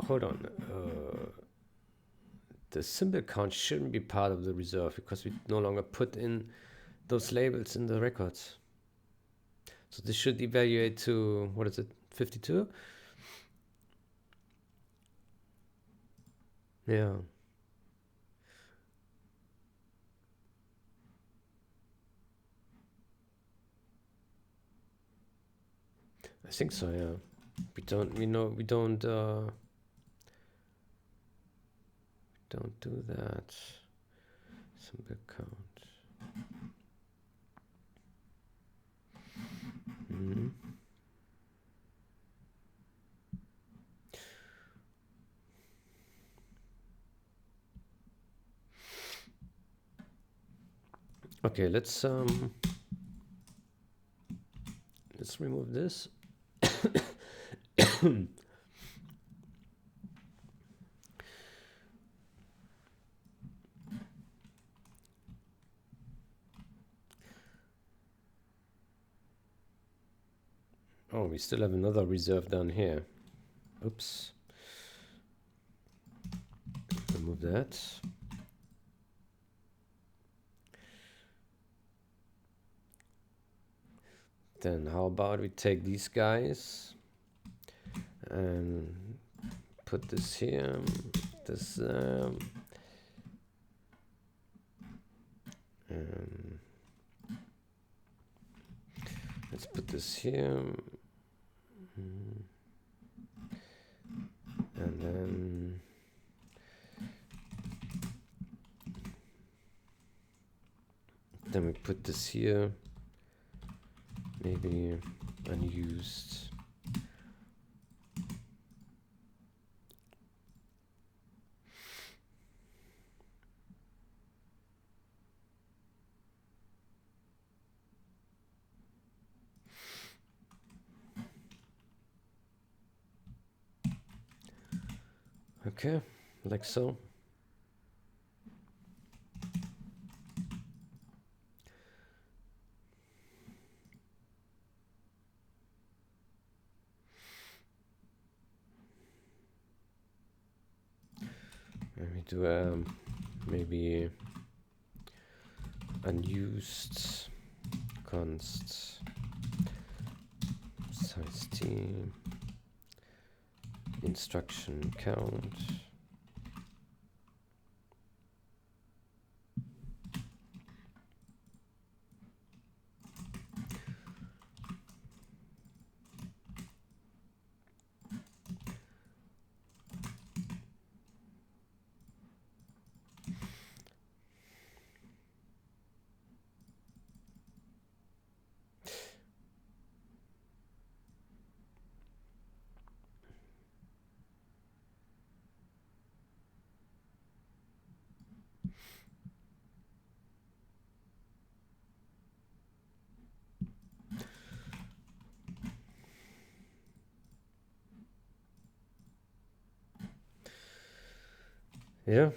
Hold on. The symbol count shouldn't be part of the reserve because we no longer put in those labels in the records. So this should evaluate to, what is it, 52? Yeah. I think so, yeah. We don't do that. Symbol count. Okay, let's remove this. Oh, we still have another reserve down here. Oops. Remove that. Then how about we take these guys and put this here, this let's put this here, and then we put this here, maybe unused. Okay, like so. And we do maybe unused const size t instruction count. Yeah.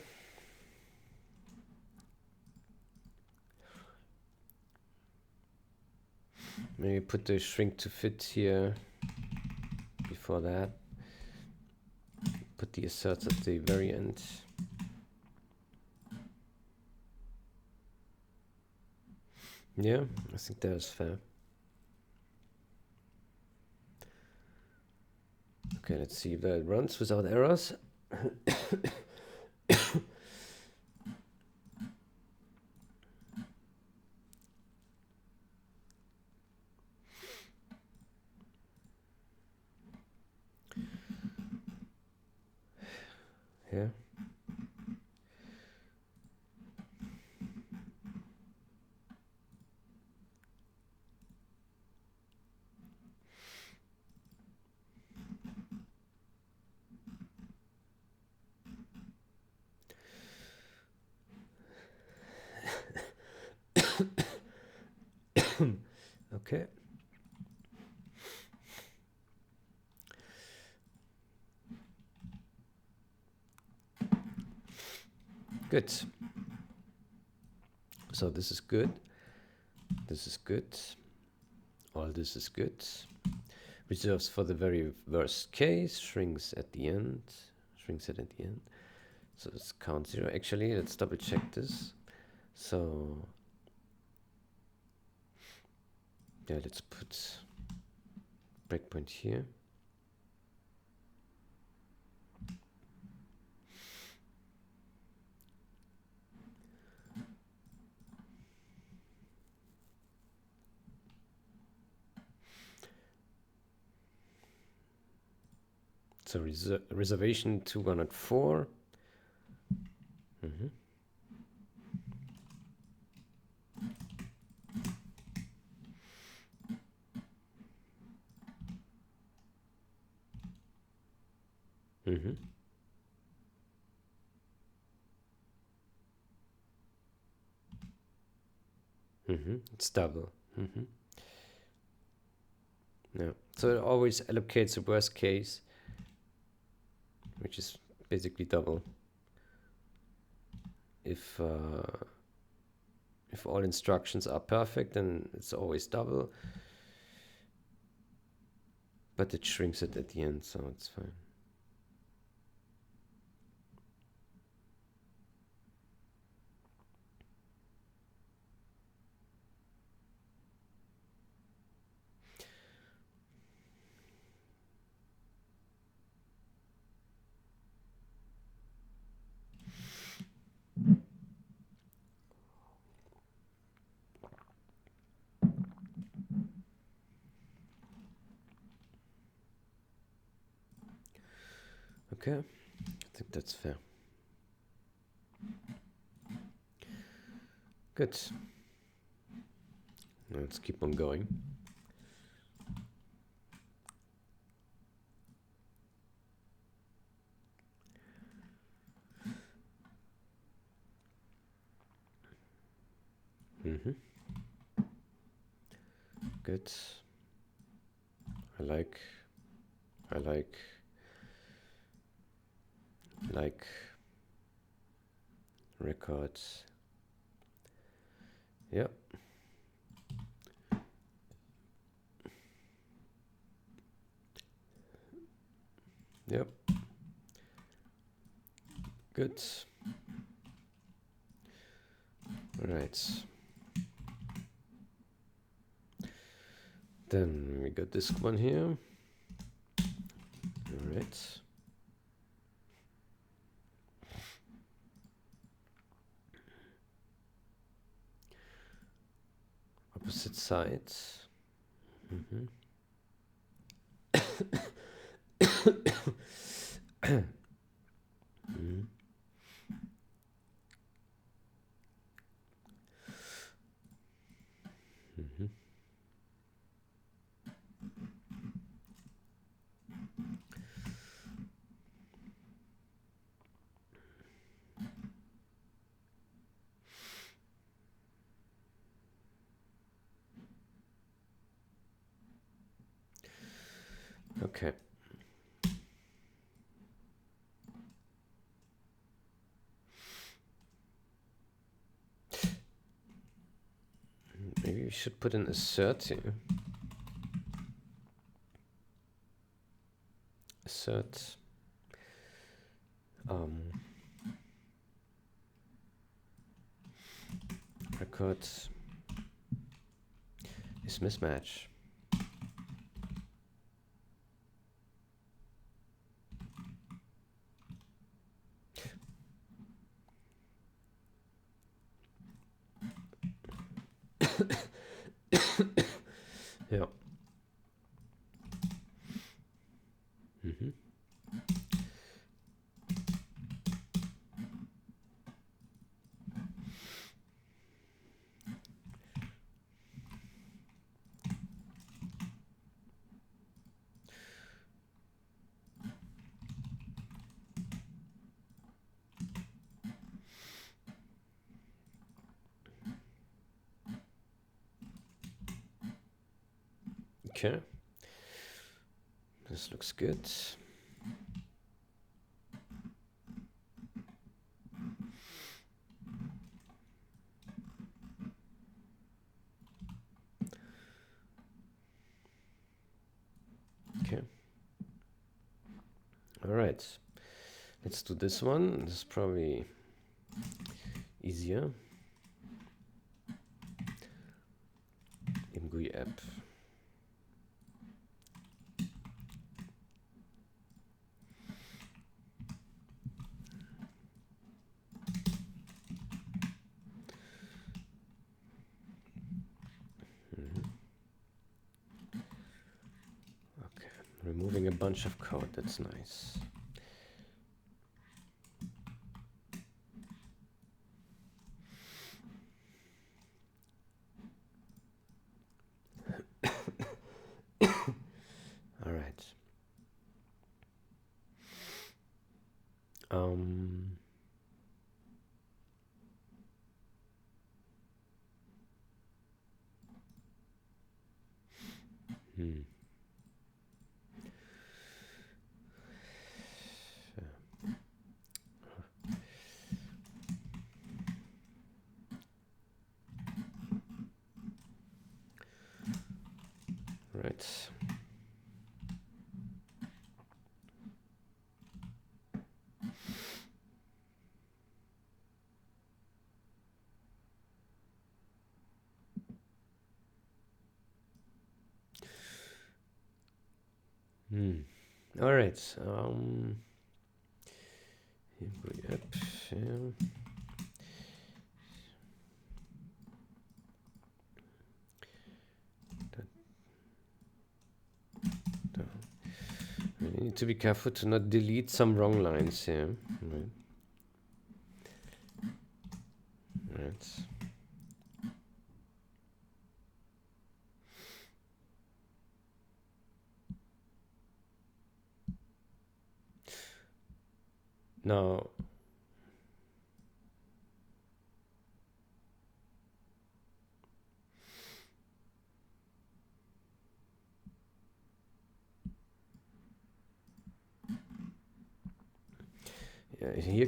Maybe put the shrink to fit here before that. Put the asserts at the very end. Yeah, I think that is fair. Okay, let's see if that runs without errors. Yeah. Okay. Good. So this is good. This is good. All this is good. Reserves for the very worst case. Shrinks at the end. Shrinks it at the end. So it's count 0. Actually, let's double check this. So yeah, let's put breakpoint here. So reservation 204. Mm-hmm. Mm-hmm. Mm-hmm. It's double. Mm-hmm. Yeah. So it always allocates the worst case, which is basically double. If all instructions are perfect, then it's always double. But it shrinks it at the end, so it's fine. Okay, I think that's fair. Good. Now let's keep on going. Mm-hmm. Good. I like records. Yep. Yep. Good. All right. Then we got this one here. All right. opposite sides. Mhm. Mhm. Mhm. Okay. Maybe we should put an assert here. Assert record is mismatch. Yeah. Mhm. Okay. This looks good. Okay. All right. Let's do this one. This is probably easier. Im GUI app. Okay. Removing a bunch of code. That's nice. All right. Hmm. Right. Hmm. All right. Im GUI app. Yeah. You need to be careful to not delete some wrong lines here. Right. Right. Now, yeah, here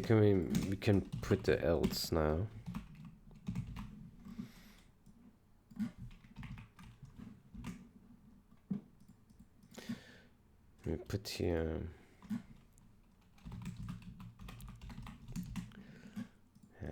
we can put the else now. We put here. Yeah.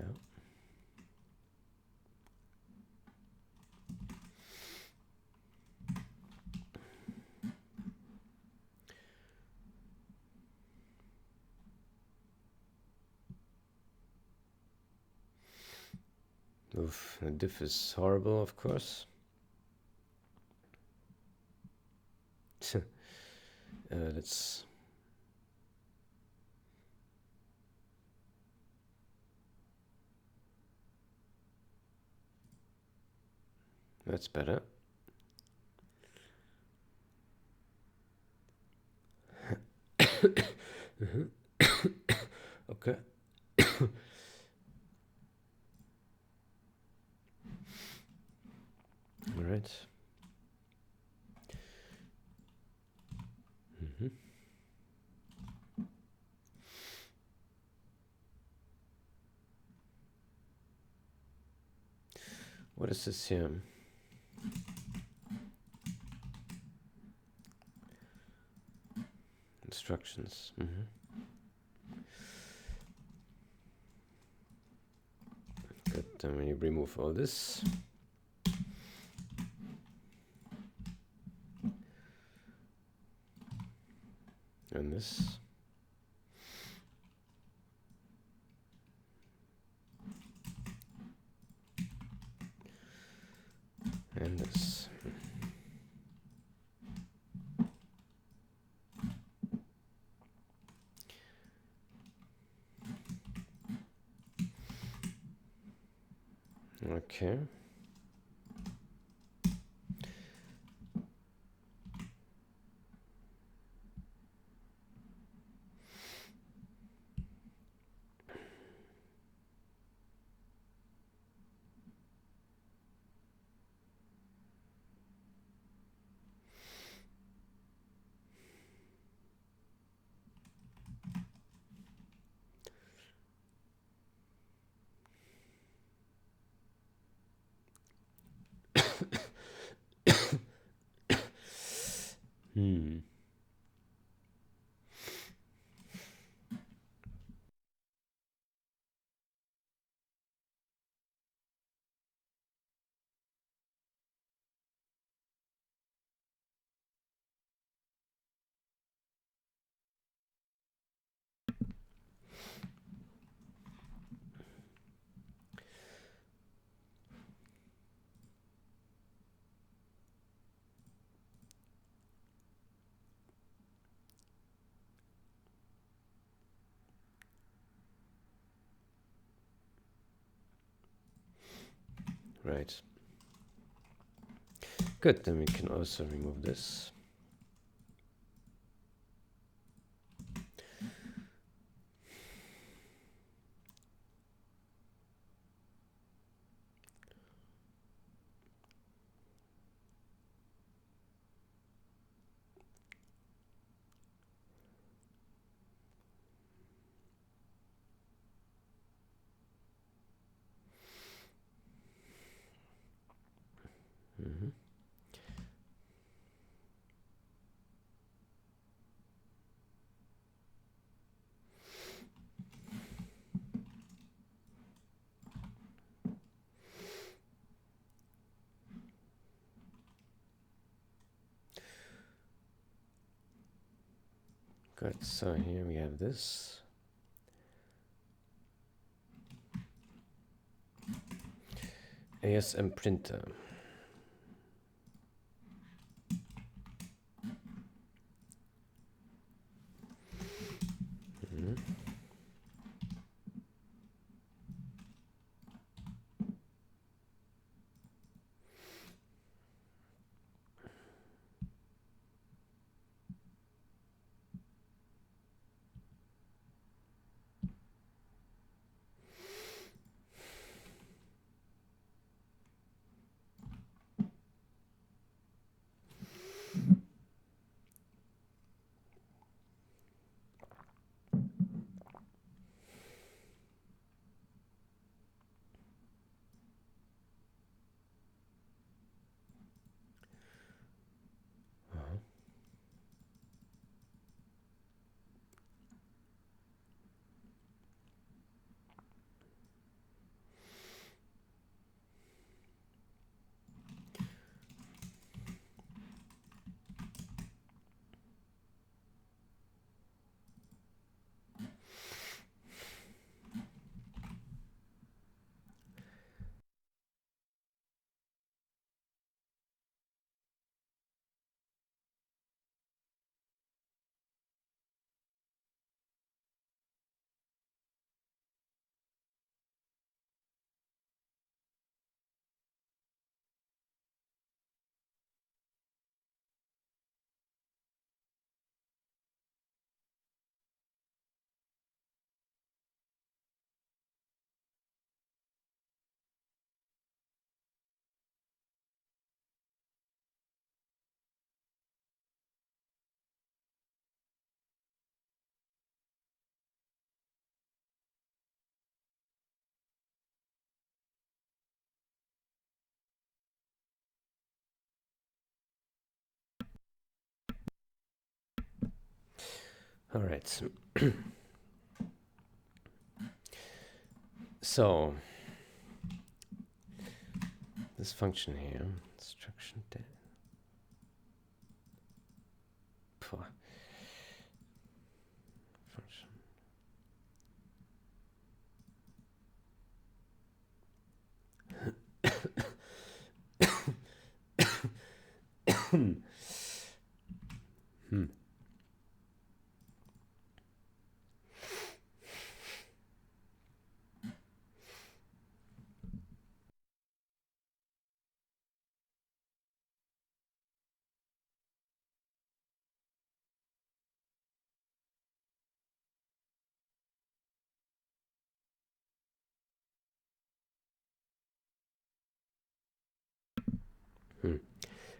Oof, the diff is horrible, of course. Let's. That's better. Okay. All right. What is this here? Instructions. Good. Then we remove all this. And this. And this. Okay. Right. Good. Then we can also remove this. Good. So here we have this. ASM printer. All right. So this function here, instruction function.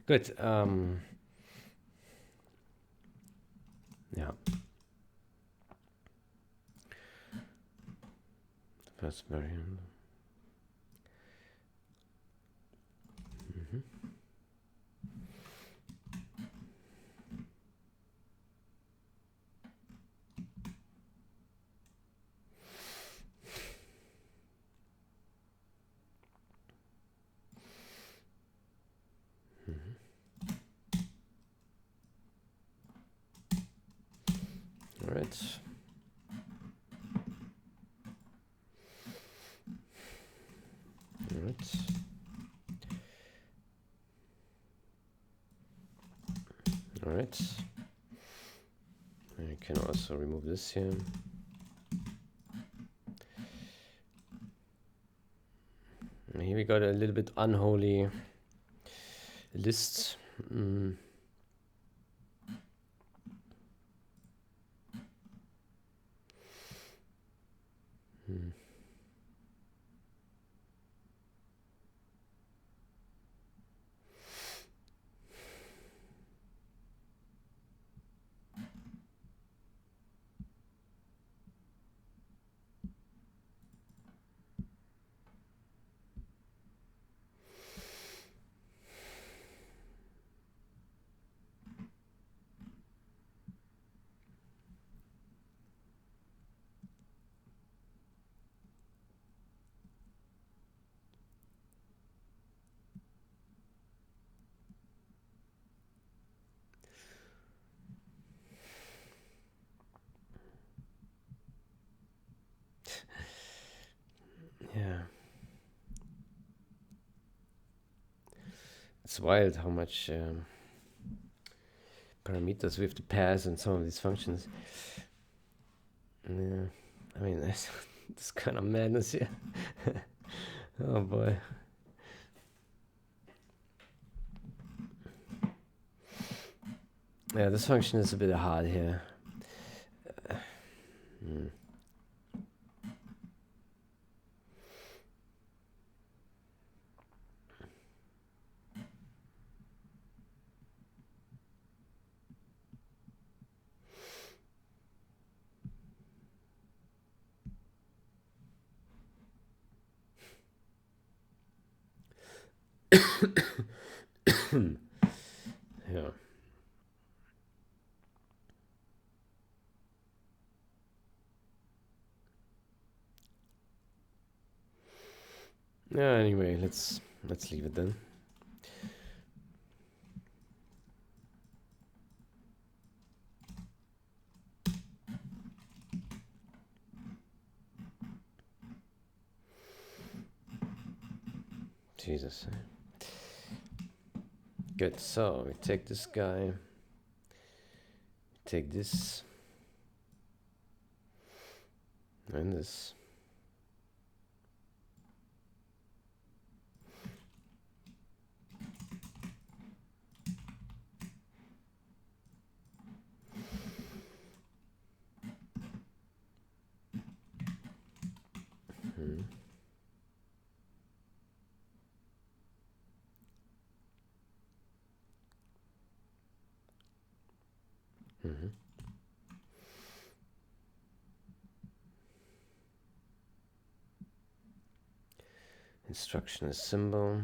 Good. Yeah. First variant. All right. All right. All right. I can also remove this here. And here we got a little bit unholy list. Yeah. It's wild how much parameters we have to pass in some of these functions. Yeah. I mean, that's this kind of madness here. Oh boy. Yeah, this function is a bit hard here. Yeah. Yeah, anyway, let's leave it then. Jesus. Good, so we take this guy, take this, and this. Instruction is symbol.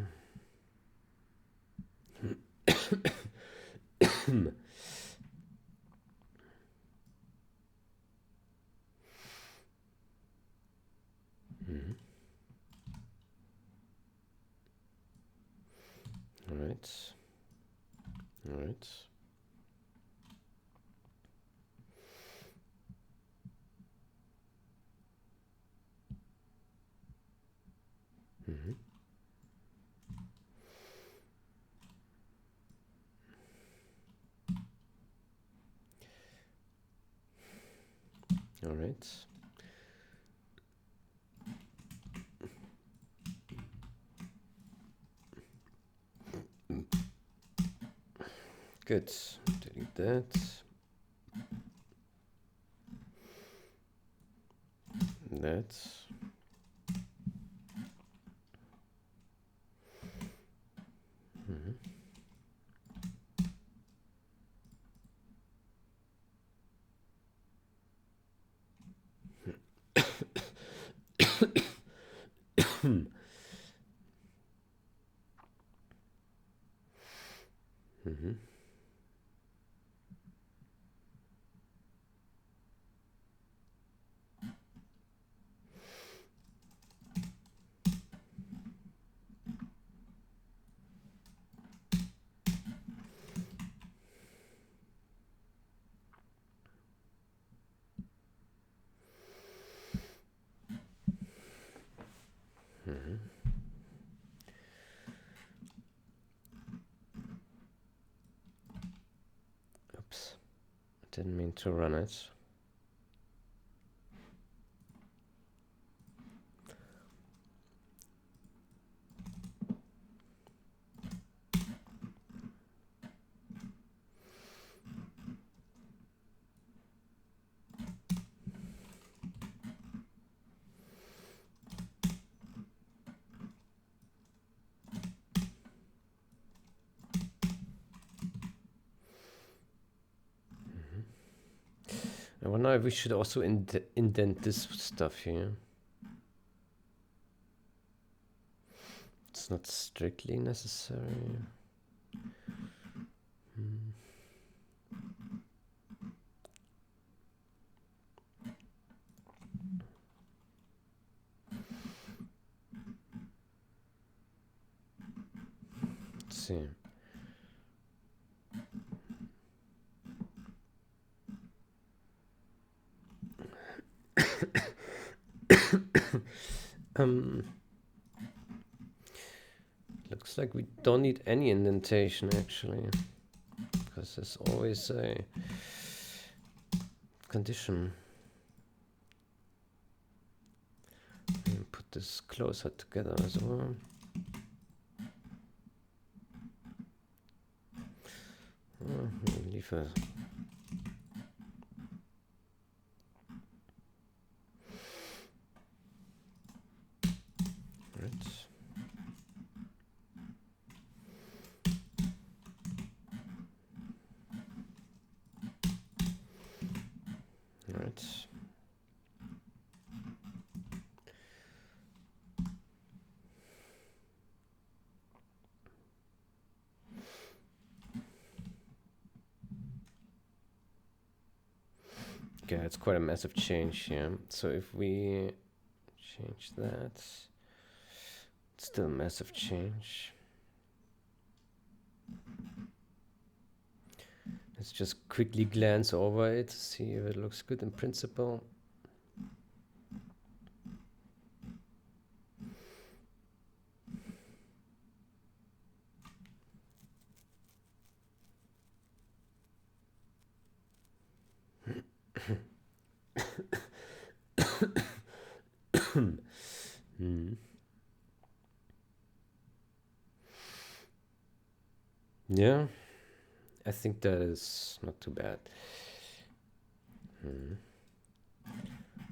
right. All right. Mm-hmm. All right. Good. Delete that. That. Mm-hmm. Mm-hmm. Mm-hmm. Oops. I didn't mean to run it. I wonder if we should also indent this stuff here. It's not strictly necessary. Let's see. Looks like we don't need any indentation actually, because there's always a condition. And put this closer together as well. Leave a right. Right. Okay, it's quite a massive change here. So if we change that, it's still a massive change. Let's just quickly glance over it, see if it looks good in principle. Yeah, I think that is not too bad.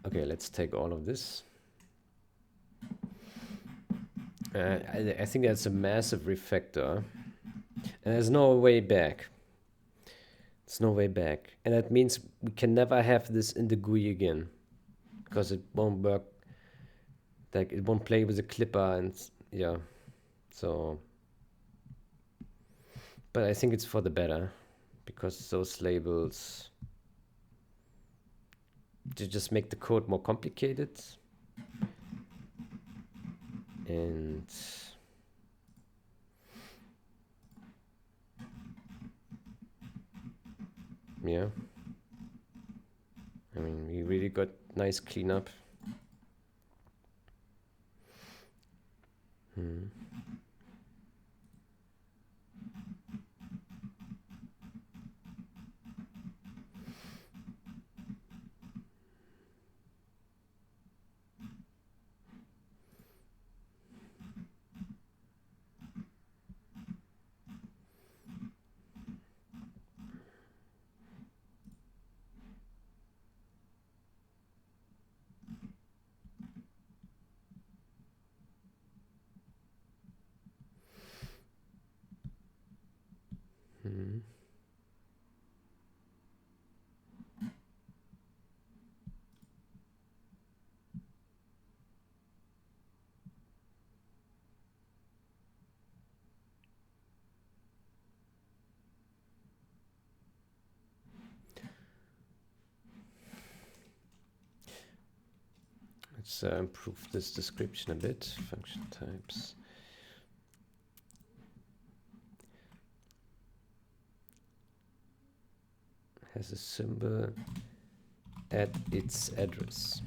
Okay, let's take all of this. I think that's a massive refactor, and there's no way back. There's no way back, and that means we can never have this in the GUI again, because it won't work. Like it won't play with the clipper, and yeah, so. But I think it's for the better, because those labels, to just make the code more complicated, and Yeah. I mean, we really got nice cleanup. Hmm. Hmm. Let's improve this description a bit. Function types. Has a symbol at its address.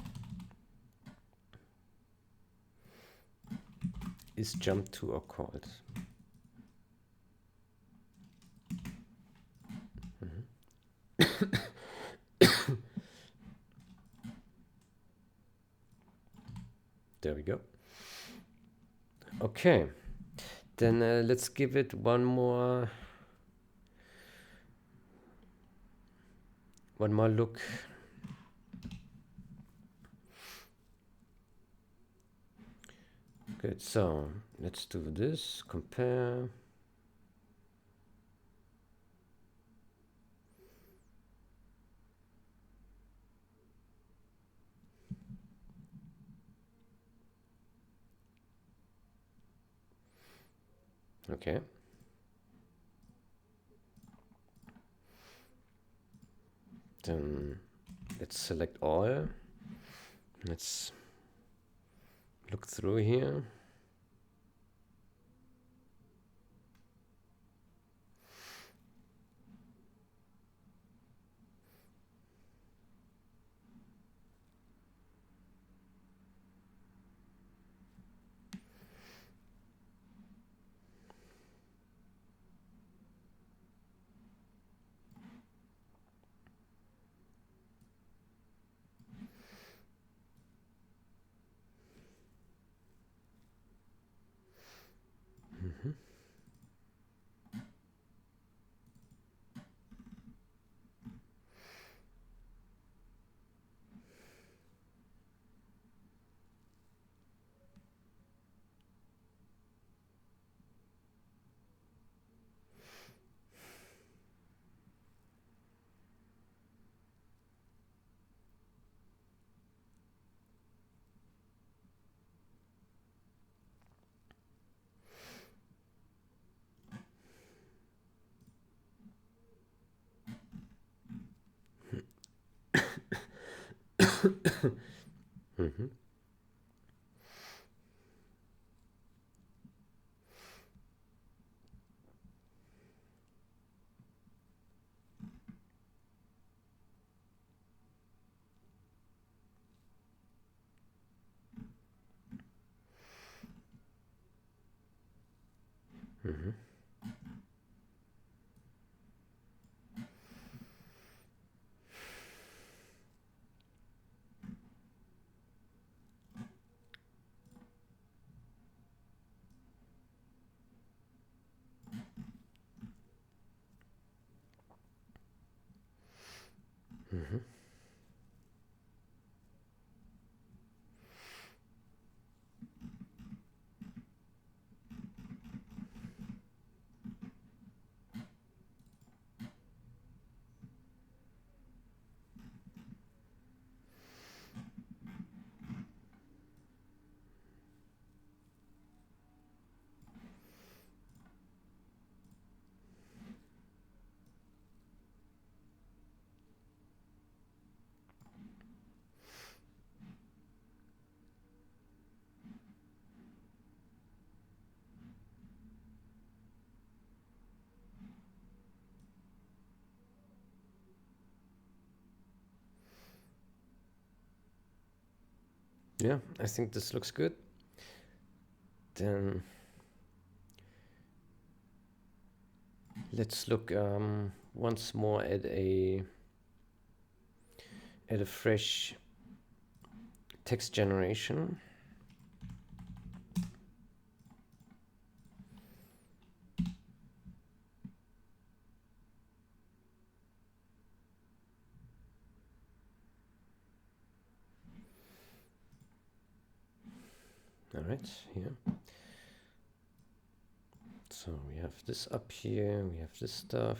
Is jumped to or called. There we go. Okay, then let's give it one more look. Good, so let's do this, compare. Okay. Then let's select all. Let's look through here. Mm-hmm. Mm-hmm. Mm-hmm. Yeah, I think this looks good. Then let's look once more at a fresh text generation. All right, here. So we have this up here, we have this stuff.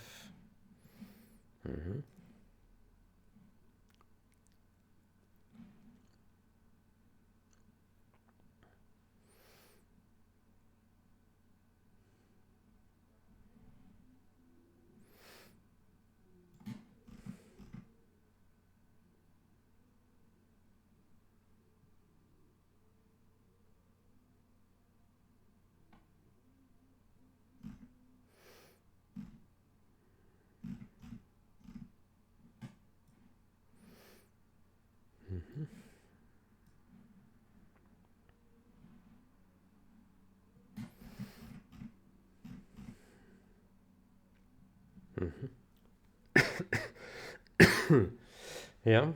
Yeah.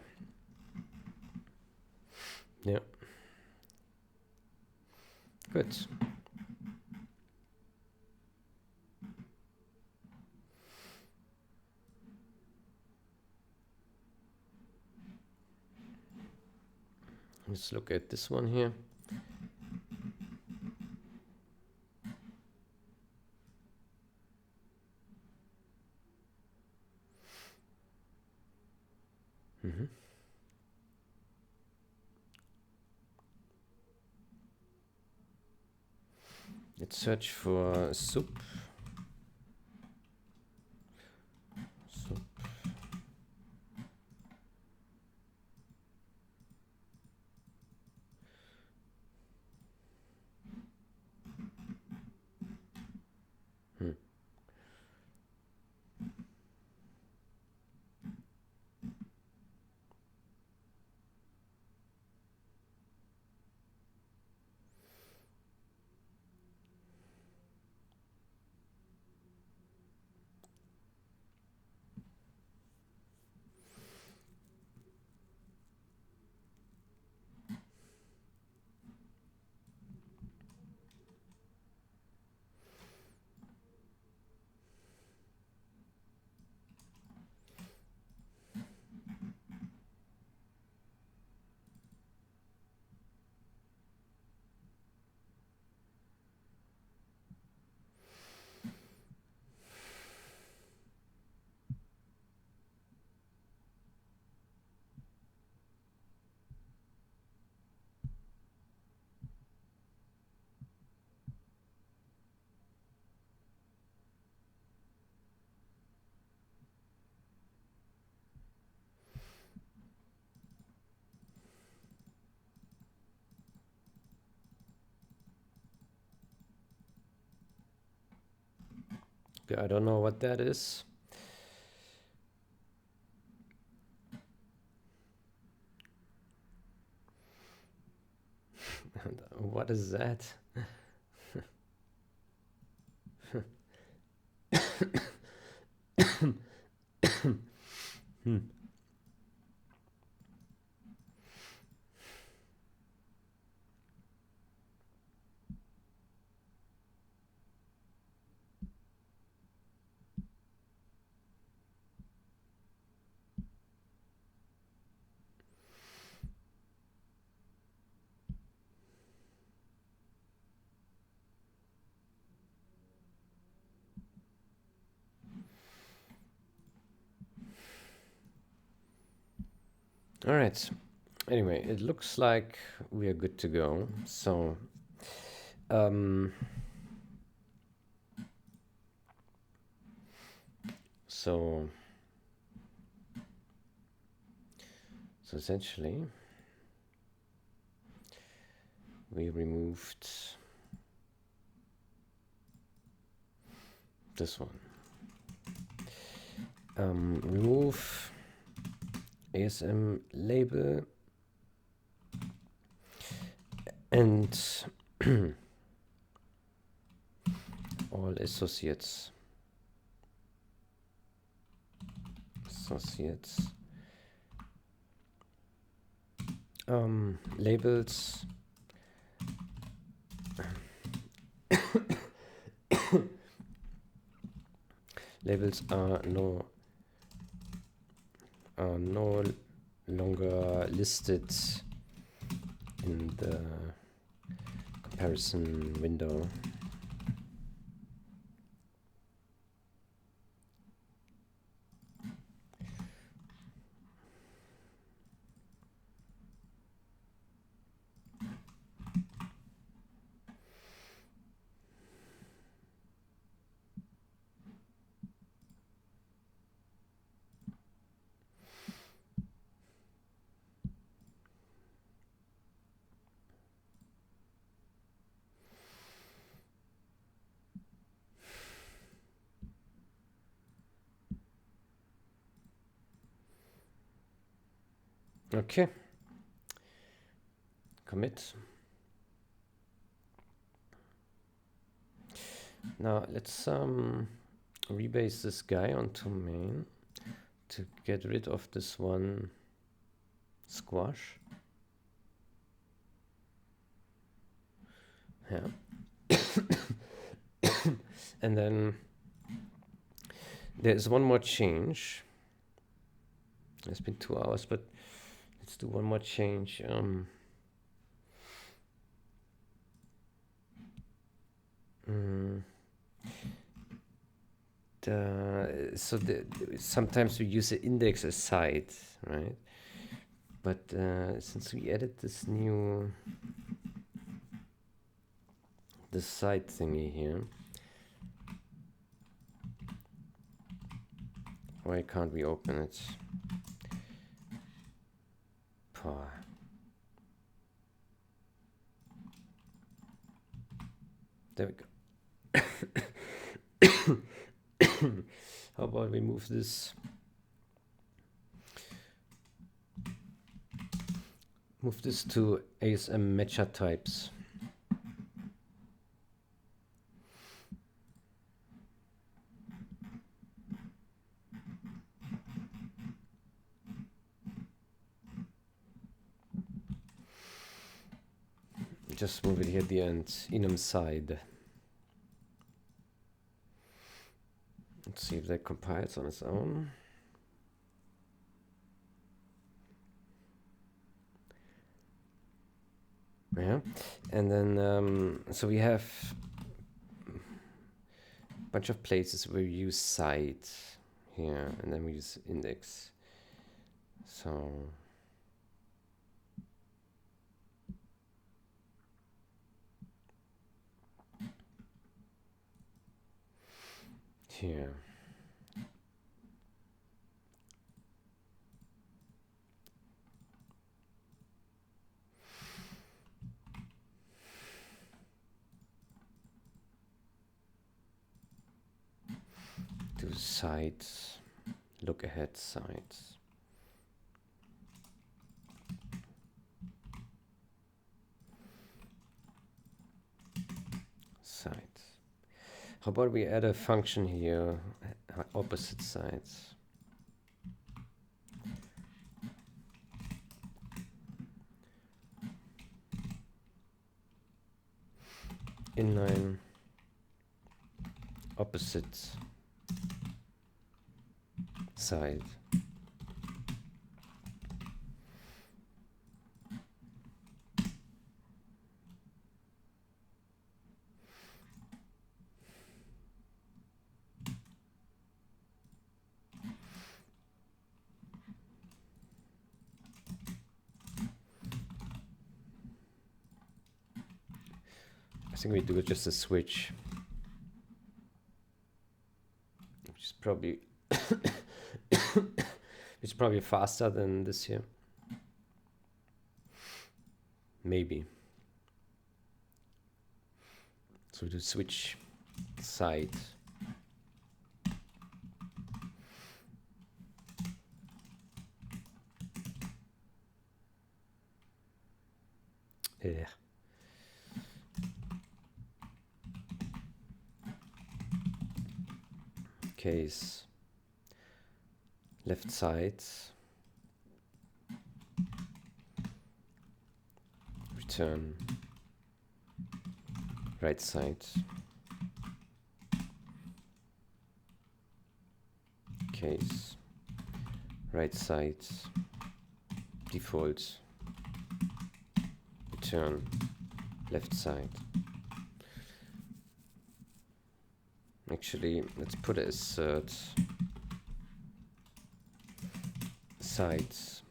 Yeah. Good. Let's look at this one here. Let's search for soup. Soup. Okay, I don't know what that is. What is that? All right. Anyway, it looks like we are good to go. So, so essentially, we removed this one. Remove ASM label. and all associates. Labels labels are no longer listed in the comparison window. Okay. Commit. Now let's rebase this guy onto main to get rid of this one squash. Yeah. And then there's one more change. It's been 2 hours, but let's do one more change. Sometimes we use the index as side, right? But since we added this new side thingy here, why can't we open it? There we go. How about we move this? Move this to ASM matcher types. Just move it here at the end, enum side. Let's see if that compiles on its own. Yeah, and then so we have a bunch of places where we use side here, and then we use index. So here. Do sides, look ahead sides. Sides. How about we add a function here, opposite sides. Inline opposite side. I think we do just a switch, which is probably it's probably faster than this here. Maybe. So we do switch side. Yeah. case left side, return right side, case right side, default, return left side. Actually, let's put a assert sides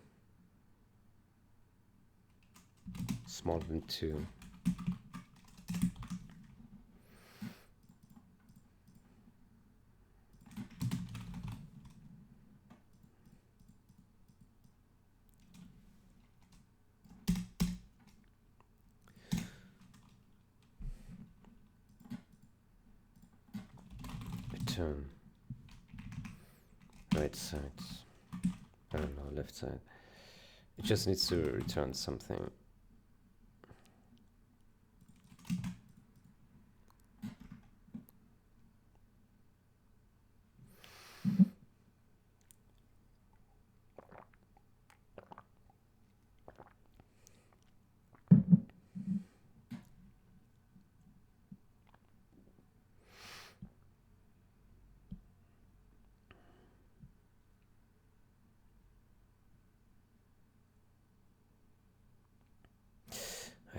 smaller than 2. Return right side. I don't know, left side. It just needs to return something.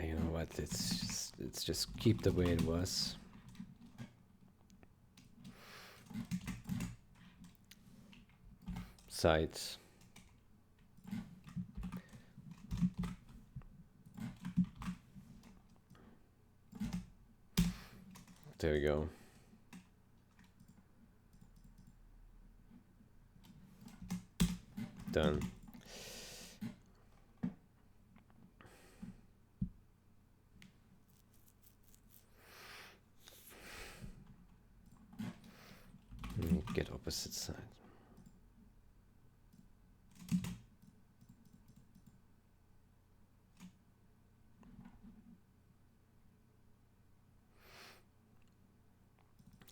You know what? Let's just keep the way it was. Sides. There we go. Done. Get opposite side.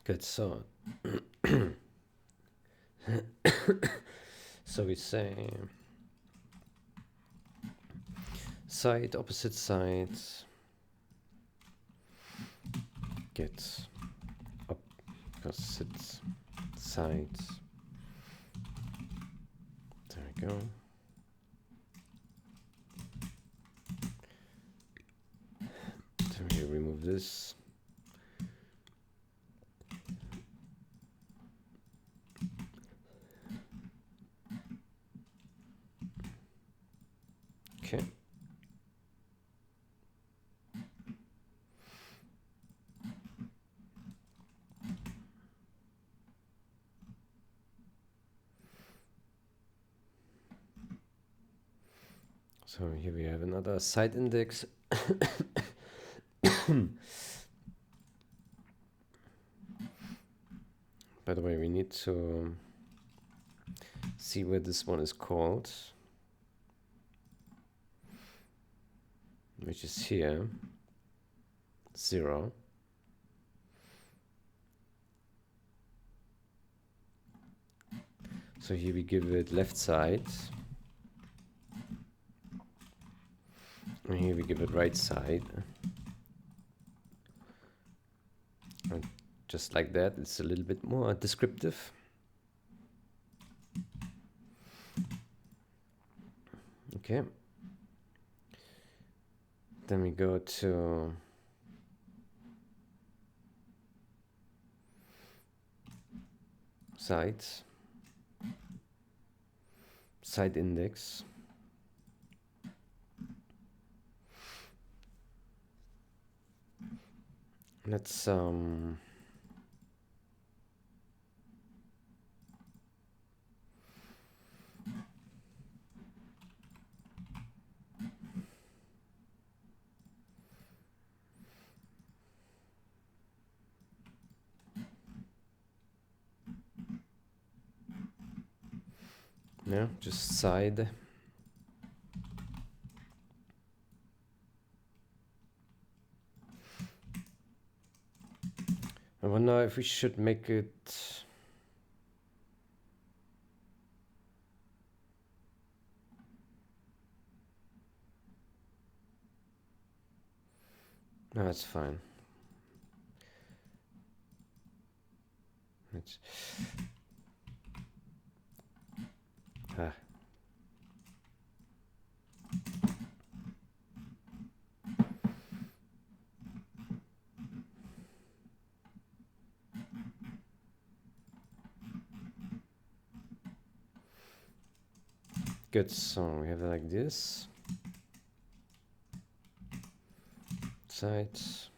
Good, so so we say side opposite sides get opposite sides. There we go. So we remove this. Okay. So here we have another side index. By the way, we need to see where this one is called, which is here, 0. So here we give it left side, and here we give it right side. And just like that, it's a little bit more descriptive. Okay. Then we go to sides, side index. Let's yeah, just side. I wonder if we should make it No, that's fine. It's good. So we have it like this. Sides.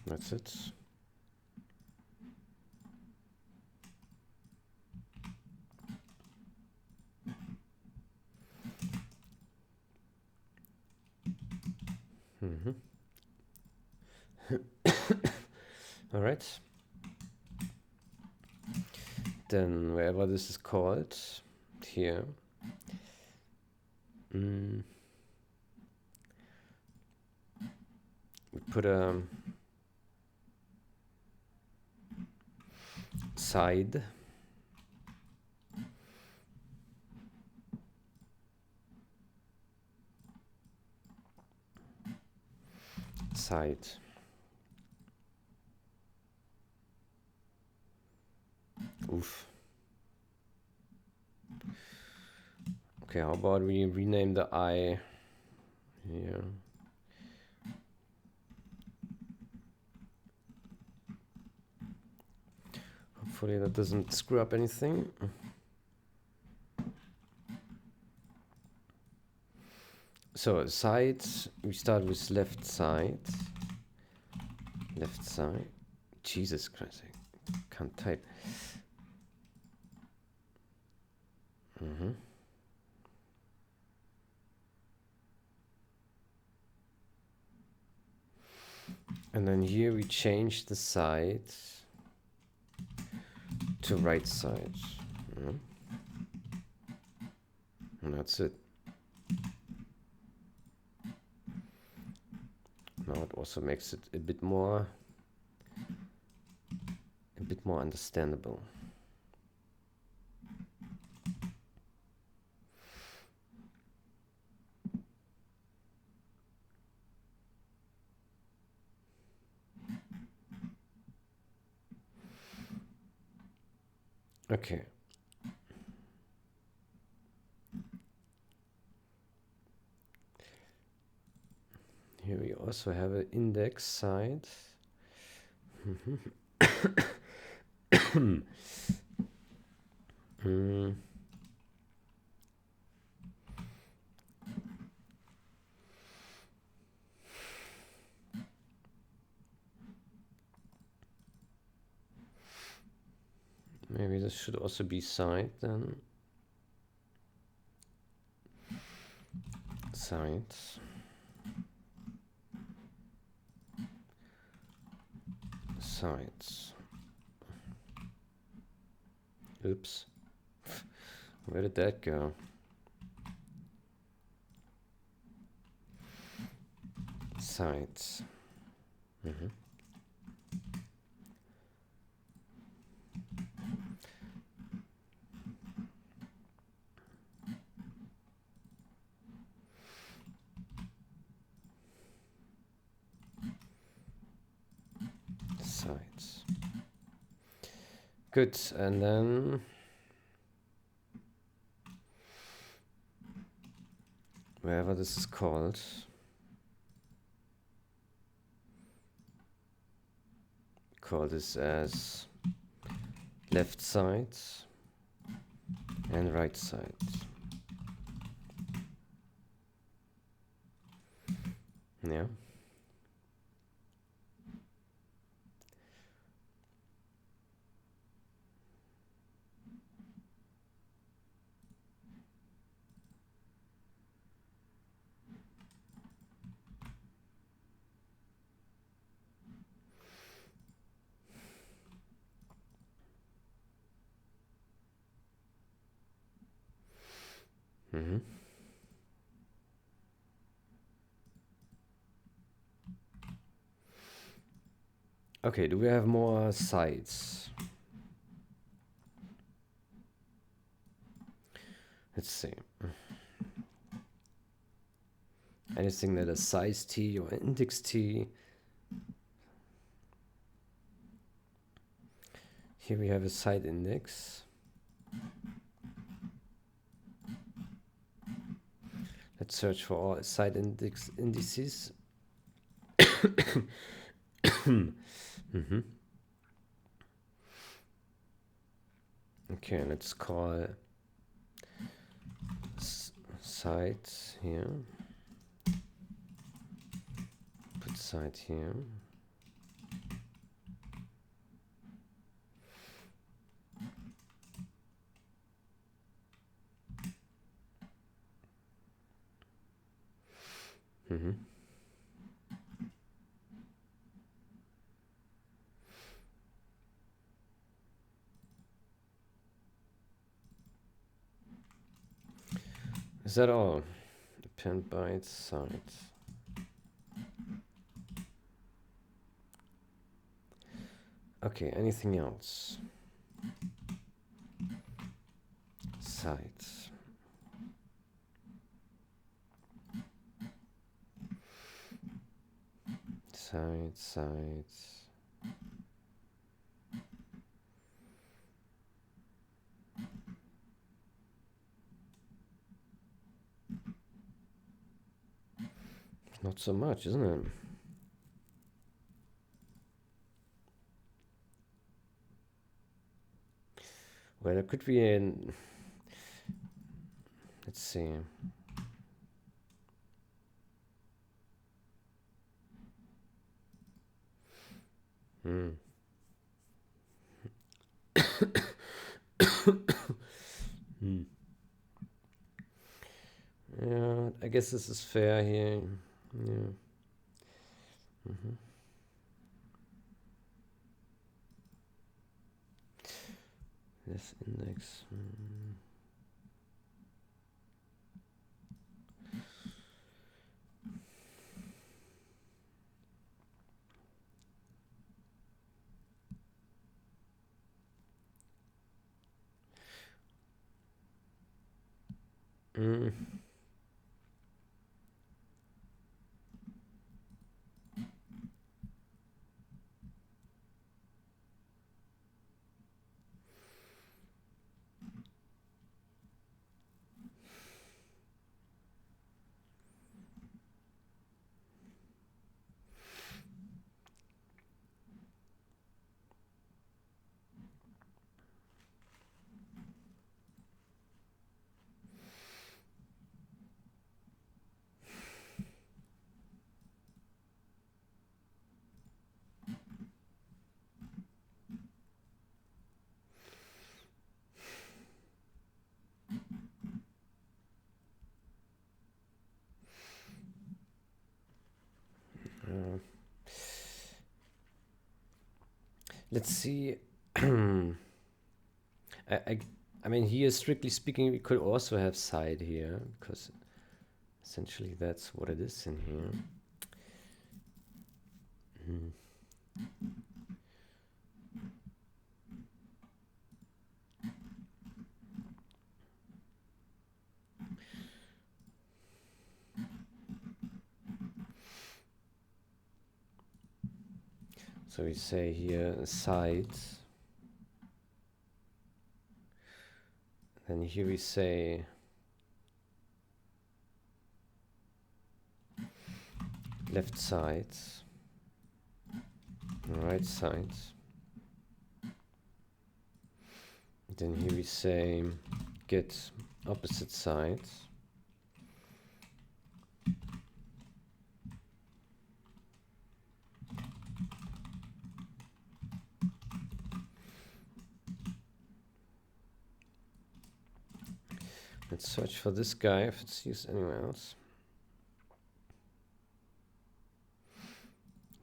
That's it. All right. Then wherever this is called, here, we put a side. Side. Oof. Okay, how about we rename the I here? Hopefully that doesn't screw up anything. So sides, we start with left side. Left side. Jesus Christ, I can't type. And then here we change the side to right side. And that's it. Now it also makes it a bit more understandable. Okay. Here we also have an index side. Maybe this should also be side then. Sides. Sides. Oops. Where did that go? Sides. Sides. Good, and then wherever this is called, call this as left side and right side. Yeah. Okay, do we have more sides? Let's see. anything that is size t or index t. Here we have a side index. Let's search for all side indices. Okay, let's call sides here. Put side here. Is that all? Append bytes, sides. Okay, anything else? Sides. Sides. Not so much, isn't it? Well, it could be in. Let's see. Yeah, I guess this is fair here. Yeah. This index. Let's see. I mean, here, strictly speaking, we could also have side here, because essentially that's what it is in here. So we say here sides. Then here we say left sides, right sides. Then here we say get opposite sides. Let's search for this guy if it's used anywhere else.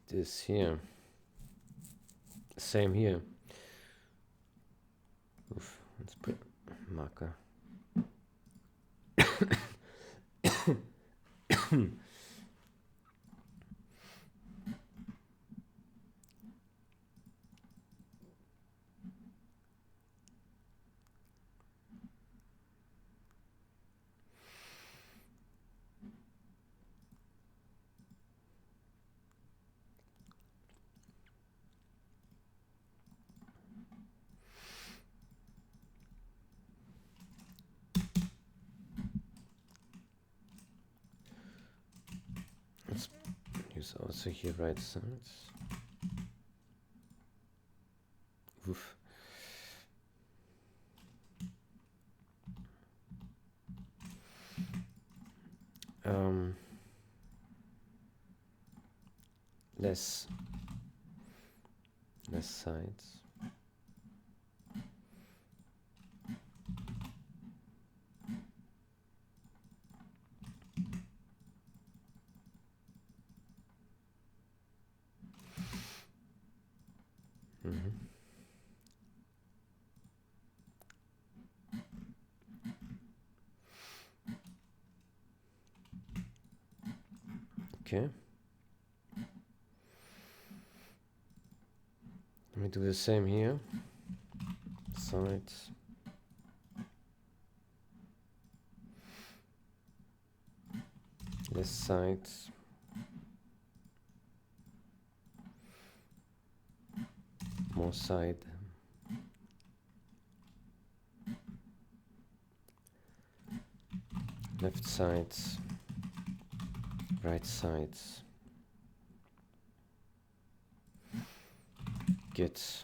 This here. Same here. Oof, let's put marker. is also here right sides. Oof. Less sides. Okay. Let me do the same here. Sides. Less sides. More side. Left sides. Right sides. Get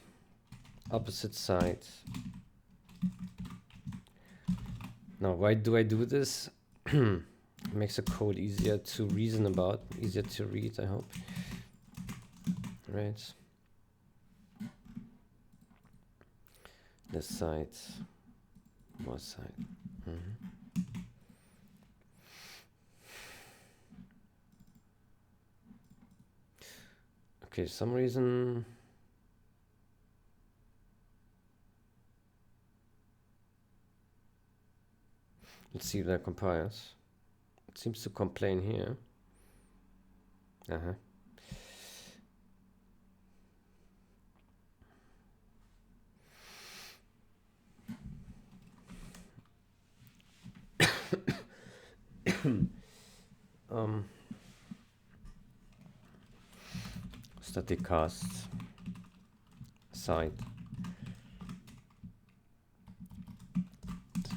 opposite sides. Now, why do I do this? Makes the code easier to reason about, easier to read, I hope. Right. This side, more side. Okay, some reason. Let's see if that compiles. It seems to complain here. Static cast side.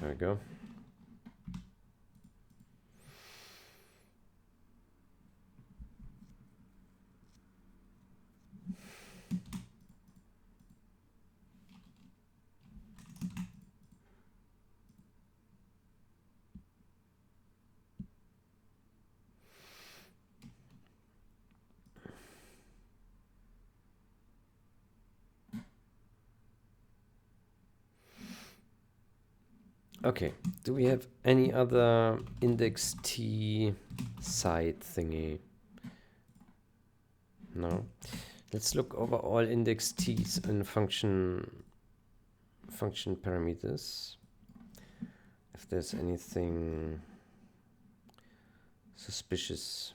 There we go. Okay, do we have any other index T side thingy? No. Let's look over all index T's and function parameters. If there's anything suspicious.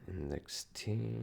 Index T.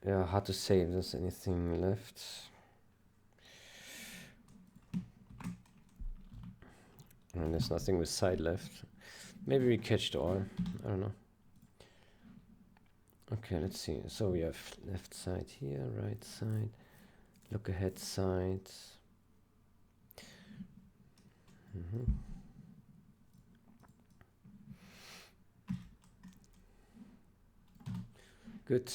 Yeah, hard to say if there's anything left. And there's nothing with side left. Maybe we catched all. I don't know. Okay, let's see. So we have left side here, right side, look ahead sides. Good.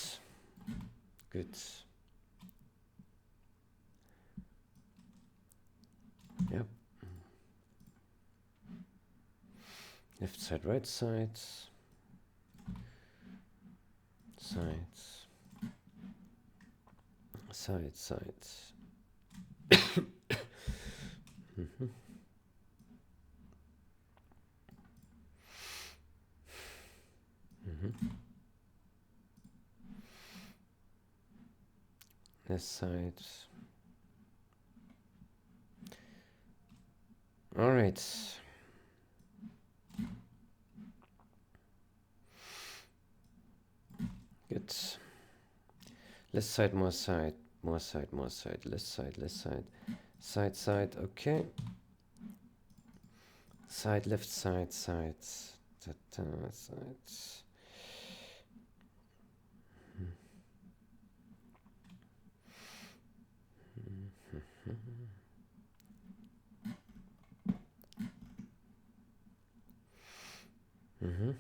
Good. Yep. Left side, right side. Sides. Side, sides. Mm-hmm. Mm-hmm. Left side. All right. Good. Left side, more side, more side, more side. Left side, left side, side, side. Okay. Side, left side, sides. Sides. Mm-hmm.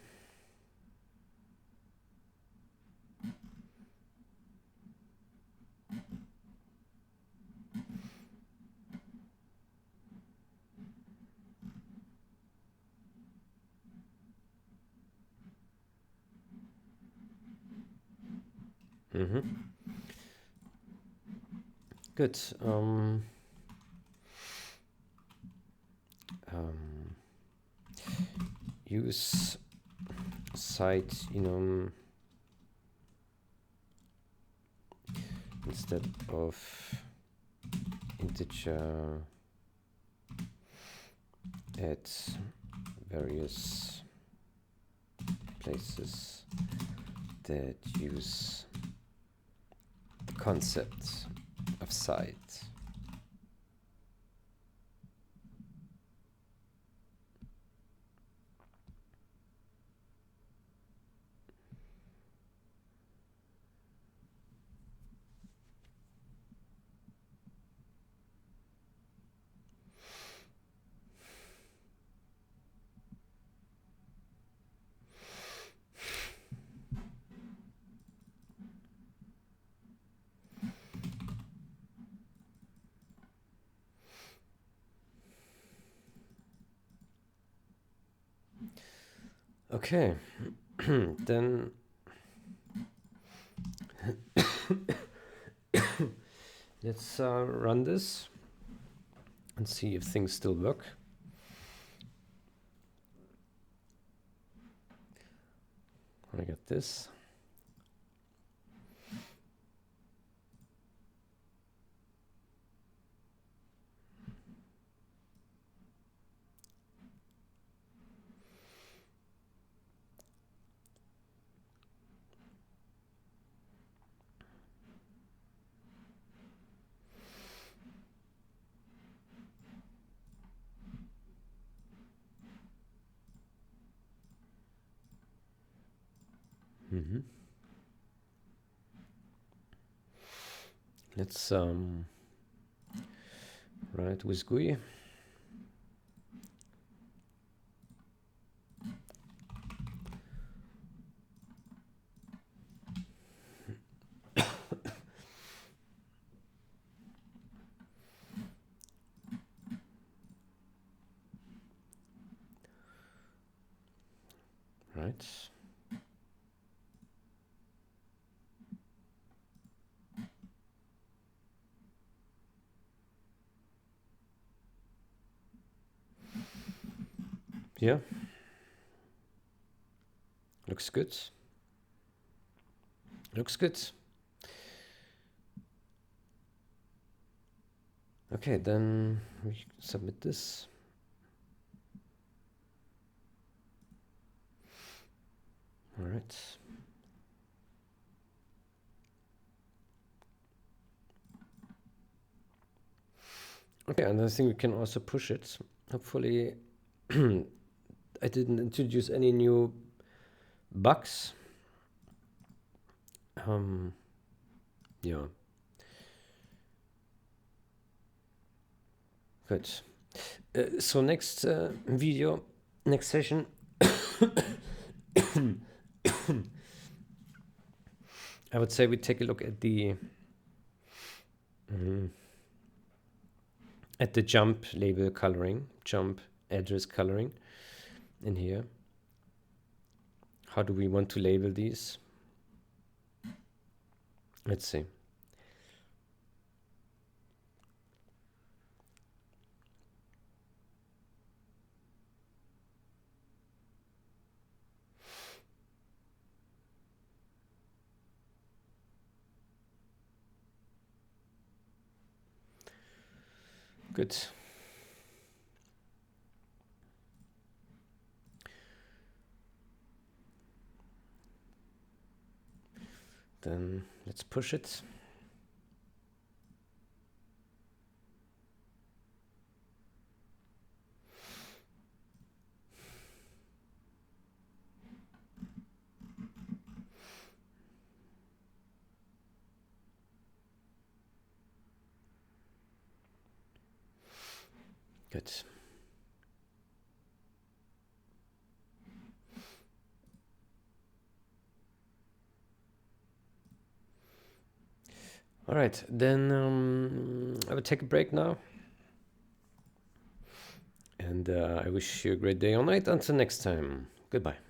Mm-hmm. Good. Use side enum instead of integer at various places that use the concept of side. Okay, then let's run this and see if things still work. I got this. Mm-hmm. Let's run it with GUI. Right. Yeah. Looks good. Looks good. Okay, then we submit this. All right. Okay, and I think we can also push it. Hopefully, I didn't introduce any new bugs. Yeah. Good. So next video, next session, I would say we take a look at the jump label coloring, jump address coloring in here. How do we want to label these? Let's see. Good. Then let's push it. Good. All right, then I will take a break now. And I wish you a great day or night. Until next time, goodbye.